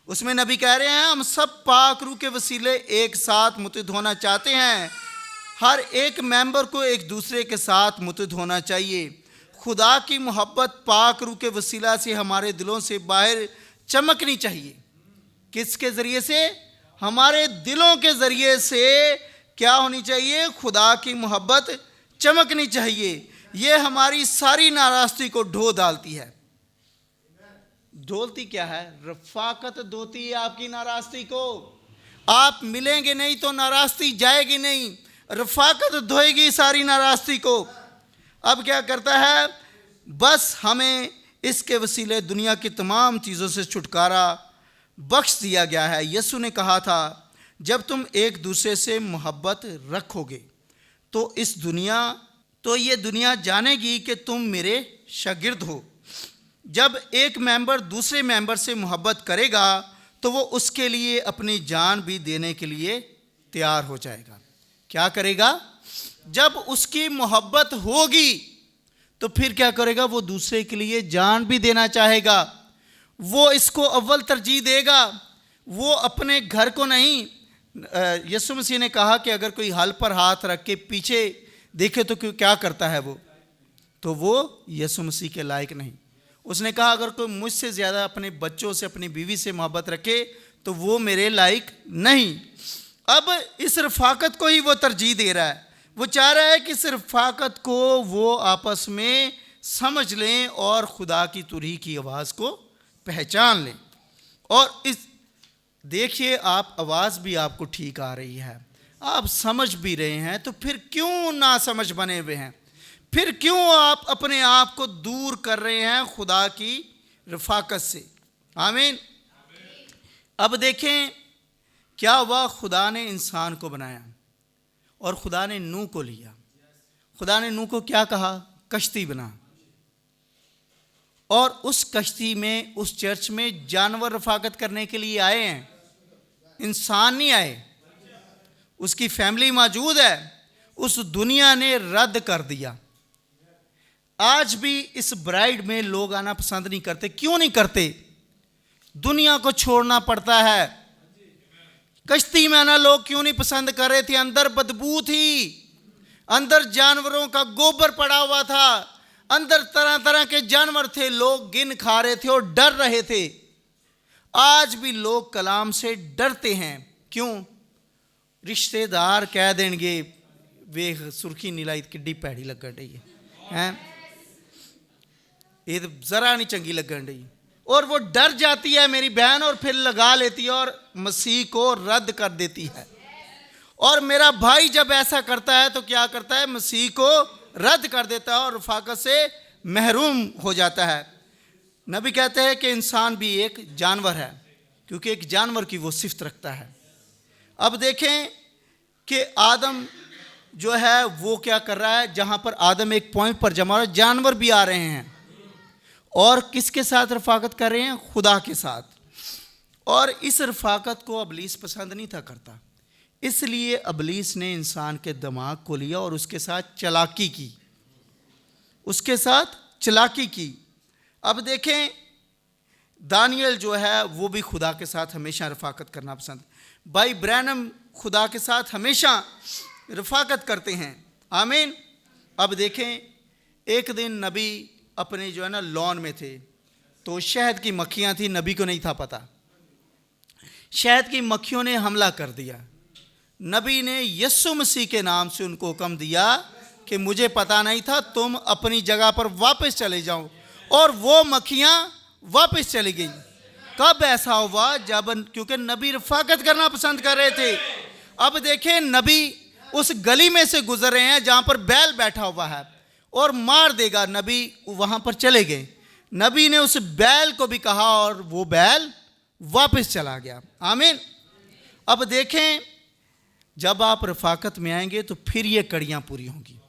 उसमें नबी कह रहे हैं हम सब पाक रूह के वसीले एक साथ मुत्तहिद होना चाहते हैं। हर एक मेंबर को एक दूसरे के साथ मुत्तहिद होना चाहिए। खुदा की मोहब्बत पाक रूह के वसीला से हमारे दिलों से बाहर चमकनी चाहिए। किसके ज़रिए से? हमारे दिलों के ज़रिए से क्या होनी चाहिए? खुदा की मोहब्बत चमकनी चाहिए। ये हमारी सारी नाराज़गी को ढो डालती है। ढोलती क्या है? रफ़ाकत धोती है आपकी नाराज़गी को। आप मिलेंगे नहीं तो नाराज़गी जाएगी नहीं, रफ़ाकत धोएगी सारी नाराज़गी को। अब क्या करता है? बस हमें इसके वसीले दुनिया की तमाम चीज़ों से छुटकारा बख्श दिया गया है। यीशु ने कहा था जब तुम एक दूसरे से मोहब्बत रखोगे तो ये दुनिया जानेगी कि तुम मेरे शागिर्द हो। जब एक मेंबर दूसरे मेंबर से मोहब्बत करेगा तो वो उसके लिए अपनी जान भी देने के लिए तैयार हो जाएगा। क्या करेगा? जब उसकी मोहब्बत होगी तो फिर क्या करेगा? वो दूसरे के लिए जान भी देना चाहेगा। वो इसको अव्वल तरजीह देगा, वो अपने घर को नहीं। यीशु मसीह ने कहा कि अगर कोई हल पर हाथ रख के पीछे देखे तो क्या करता है वो यीशु मसीह के लायक नहीं। उसने कहा अगर कोई मुझसे ज़्यादा अपने बच्चों से, अपनी बीवी से मोहब्बत रखे तो वो मेरे लायक नहीं। अब इस रफ़ाकत को ही वो तरजीह दे रहा है। वो चाह रहा है कि इस रफ़ाकत को वो आपस में समझ लें और खुदा की तुरही की आवाज़ को पहचान लें। और इस देखिए, आप आवाज़ भी आपको ठीक आ रही है, आप समझ भी रहे हैं, तो फिर क्यों ना समझ बने हुए हैं? फिर क्यों आप अपने आप को दूर कर रहे हैं खुदा की रफ़ाकत से? आमीन। अब देखें क्या हुआ। खुदा ने इंसान को बनाया और खुदा ने नूह को लिया। खुदा ने नूह को क्या कहा? कश्ती बना। और उस कश्ती में, उस चर्च में जानवर रफ़ाकत करने के लिए आए हैं, इंसान नहीं आए। उसकी फैमिली मौजूद है, उस दुनिया ने रद्द कर दिया। आज भी इस ब्राइड में लोग आना पसंद नहीं करते। क्यों नहीं करते? दुनिया को छोड़ना पड़ता है। कश्ती में आना लोग क्यों नहीं पसंद कर रहे थे? अंदर बदबू थी, अंदर जानवरों का गोबर पड़ा हुआ था, अंदर तरह तरह के जानवर थे, लोग गिन खा रहे थे और डर रहे थे। आज भी लोग कलाम से डरते हैं। क्यों? रिश्तेदार कह देंगे वेख सुर्खी नीलाई किड्डी भैड़ी लगन रही है, ये तो ज़रा नहीं चंगी लगन रही। और वो डर जाती है मेरी बहन, और फिर लगा लेती है और मसीह को रद्द कर देती है। और मेरा भाई जब ऐसा करता है तो क्या करता है? मसीह को रद्द कर देता है और रफ़ाकत से महरूम हो जाता है। नबी कहते हैं कि इंसान भी एक जानवर है, क्योंकि एक जानवर की वो सिफ्त रखता है। अब देखें कि आदम जो है वो क्या कर रहा है? जहाँ पर आदम एक पॉइंट पर जमा हो, जानवर भी आ रहे हैं और किसके साथ रफ़ाकत कर रहे हैं? खुदा के साथ। और इस रफ़ाकत को इब्लीस पसंद नहीं था करता, इसलिए इब्लीस ने इंसान के दिमाग को लिया और उसके साथ चलाकी की। अब देखें दानियल जो है वो भी खुदा के साथ हमेशा रफ़ाकत करना पसंद। भाई ब्रैनम खुदा के साथ हमेशा रफ़ाकत करते हैं। आमीन। अब देखें एक दिन नबी अपने जो है ना लॉन में थे, तो शहद की मक्खियाँ थी, नबी को नहीं था पता। शहद की मक्खियों ने हमला कर दिया। नबी ने यीशु मसीह के नाम से उनको हुक्म दिया कि मुझे पता नहीं था, तुम अपनी जगह पर वापस चले जाओ। और वो मक्खियाँ वापस चली गई। कब ऐसा हुआ? जब, क्योंकि नबी रफ़ाकत करना पसंद कर रहे थे। अब देखें नबी उस गली में से गुजर रहे हैं जहाँ पर बैल बैठा हुआ है और मार देगा। नबी वहाँ पर चले गए। नबी ने उस बैल को भी कहा और वो बैल वापस चला गया। आमीन। अब देखें जब आप रफ़ाकत में आएंगे तो फिर ये कड़ियाँ पूरी होंगी।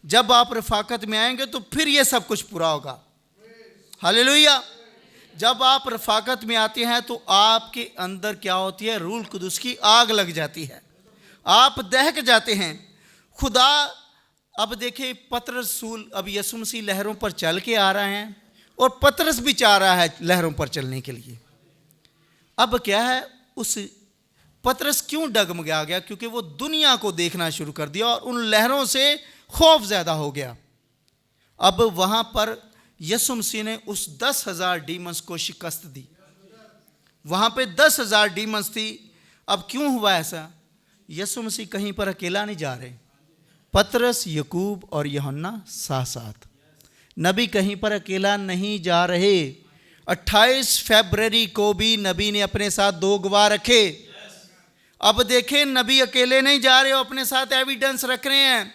जब आप रफ़ाकत में आएंगे तो फिर ये सब कुछ पूरा होगा। हालेलुया। जब आप रफाकत में आते हैं तो आपके अंदर क्या होती है? रूह कुदुस की आग लग जाती है, आप दहक जाते हैं। खुदा, अब देखिए पतरस रसूल, अब यीशु मसीह लहरों पर चल के आ रहे हैं और पतरस भी चाह रहा है लहरों पर चलने के लिए। अब क्या है, उस पतरस क्यों डगमगा गया? क्योंकि वो दुनिया को देखना शुरू कर दिया और उन लहरों से खौफ ज़्यादा हो गया। अब वहाँ पर यीशु मसीह ने उस 10,000 डीमंस को शिकस्त दी। वहाँ पे 10,000 डीमंस थी। अब क्यों हुआ ऐसा? यीशु मसीह कहीं पर अकेला नहीं जा रहे, पतरस, यकूब और यूहन्ना साथ साथ। नबी कहीं पर अकेला नहीं जा रहे। 28 फरवरी को भी नबी ने अपने साथ 2 गवाह रखे। अब देखें, नबी अकेले नहीं जा रहे, अपने साथ एविडेंस रख रहे हैं।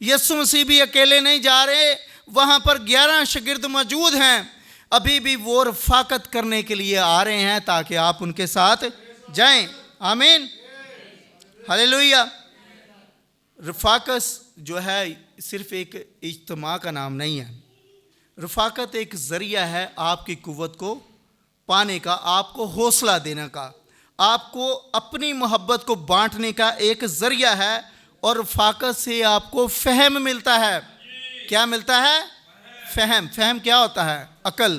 यीशु मसीह भी अकेले नहीं जा रहे, वहाँ पर 11 शागिर्द मौजूद हैं। अभी भी वो रफाकत करने के लिए आ रहे हैं ताकि आप उनके साथ जाएं। आमीन, हालेलुया। रफाकत जो है सिर्फ एक इज्तिमा का नाम नहीं है। रफाकत एक ज़रिया है आपकी कुव्वत को पाने का, आपको हौसला देने का, आपको अपनी मोहब्बत को बांटने का एक ज़रिया है। और रफाकत से आपको फ़हम मिलता है। क्या मिलता है? फ़हम। फ़हम क्या होता है? अकल,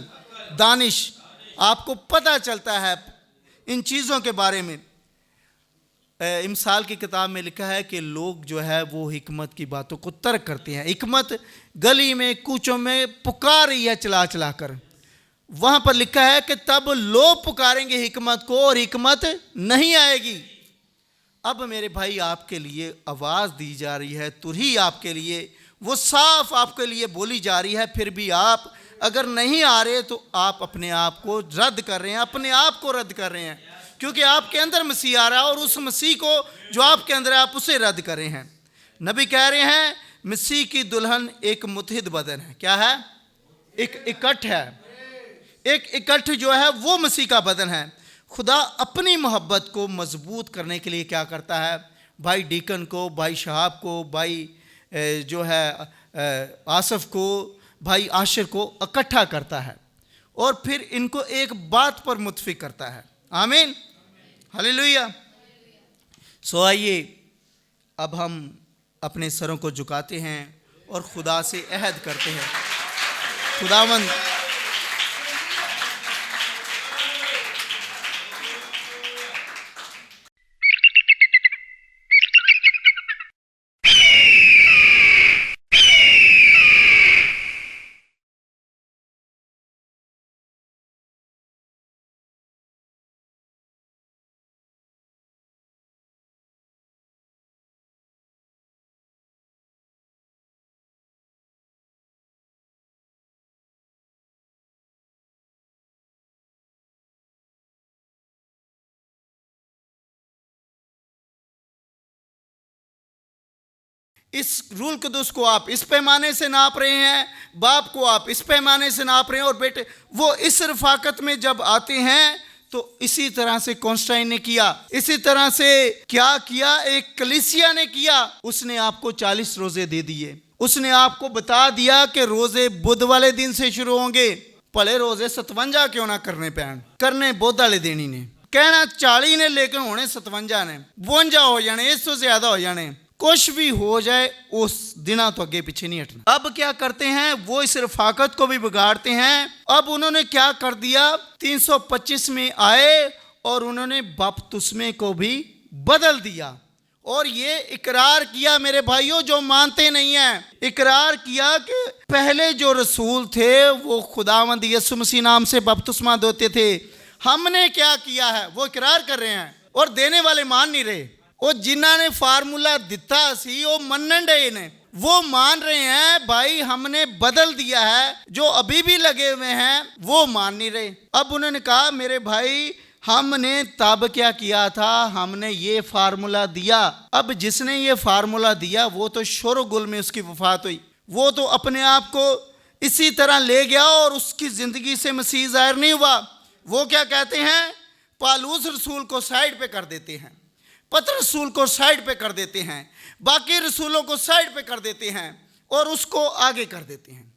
दानिश। आपको पता चलता है इन चीज़ों के बारे में। इमसाल की किताब में लिखा है कि लोग जो है वो हिकमत की बातों को तर्क करते हैं। हिकमत गली में कूचों में पुकार रही है चला चला कर। वहाँ पर लिखा है कि तब लोग पुकारेंगे हिकमत को और हिकमत नहीं आएगी। अब मेरे भाई, आपके लिए आवाज़ दी जा रही है, तुरही आपके लिए, वो साफ आपके लिए बोली जा रही है। फिर भी आप अगर नहीं आ रहे तो आप अपने आप को रद्द कर रहे हैं, अपने आप को रद्द कर रहे हैं, क्योंकि आपके अंदर मसीह आ रहा है और उस मसीह को जो आपके अंदर है आप उसे रद्द कर रहे हैं। नबी कह रहे हैं मसीह की दुल्हन एक मुत्हिद बदन है। क्या है? एक इकट्ठ है। एक इकट्ठ जो है वो मसीह का बदन है। खुदा अपनी मोहब्बत को मजबूत करने के लिए क्या करता है? भाई डीकन को, भाई शहाब को, भाई जो है आसफ को, भाई आशिर को इकट्ठा करता है और फिर इनको एक बात पर मुत्फिक करता है। आमीन, हालेलुया। सो आइए अब हम अपने सरों को झुकाते हैं और खुदा से अहद करते हैं। खुदावंद, इस रूल कुदुस को आप इस पैमाने से नाप रहे हैं, बाप को आप इस पैमाने से नाप रहे हैं, और बेटे वो इस रफाकत में जब आते हैं तो इसी तरह से कॉन्स्टाइन ने किया। इसी तरह से क्या किया? एक कलीसिया ने किया। उसने आपको 40 रोजे दे दिए। उसने आपको बता दिया कि रोजे बुध वाले दिन से शुरू होंगे। भले रोजे 57 क्यों ना करने पैन, करने बुध वाले दिन ही ने, कहना 40 ने, लेकिन होने 57 ने, 52 हो जाने, इससे ज्यादा हो जाने, कुछ भी हो जाए उस दिना तो आगे पीछे नहीं हटना। अब क्या करते हैं? वो इस रफाकत को भी बिगाड़ते हैं। अब उन्होंने क्या कर दिया? 325 में आए और उन्होंने बपतिस्मे को भी बदल दिया और ये इकरार किया, मेरे भाइयों जो मानते नहीं हैं, इकरार किया कि पहले जो रसूल थे वो खुदावंद यीशु मसीह नाम से बपतिस्मा देते थे। हमने क्या किया है? वो इकरार कर रहे हैं और देने वाले मान नहीं रहे। और जिन्हों ने फार्मूला दिता सी वो मनन डे ने, वो मान रहे हैं भाई हमने बदल दिया है। जो अभी भी लगे हुए हैं वो मान नहीं रहे। अब उन्होंने कहा मेरे भाई हमने तब क्या किया था? हमने ये फार्मूला दिया। अब जिसने ये फार्मूला दिया वो तो शोरगुल में उसकी वफात हुई, वो तो अपने आप को इसी तरह ले गया और उसकी ज़िंदगी से मसीह ज़ाहिर नहीं हुआ। वो क्या कहते हैं? पालूस रसूल को साइड पे कर देते हैं, पतरस रसूल को साइड पे कर देते हैं, बाकी रसूलों को साइड पे कर देते हैं और उसको आगे कर देते हैं।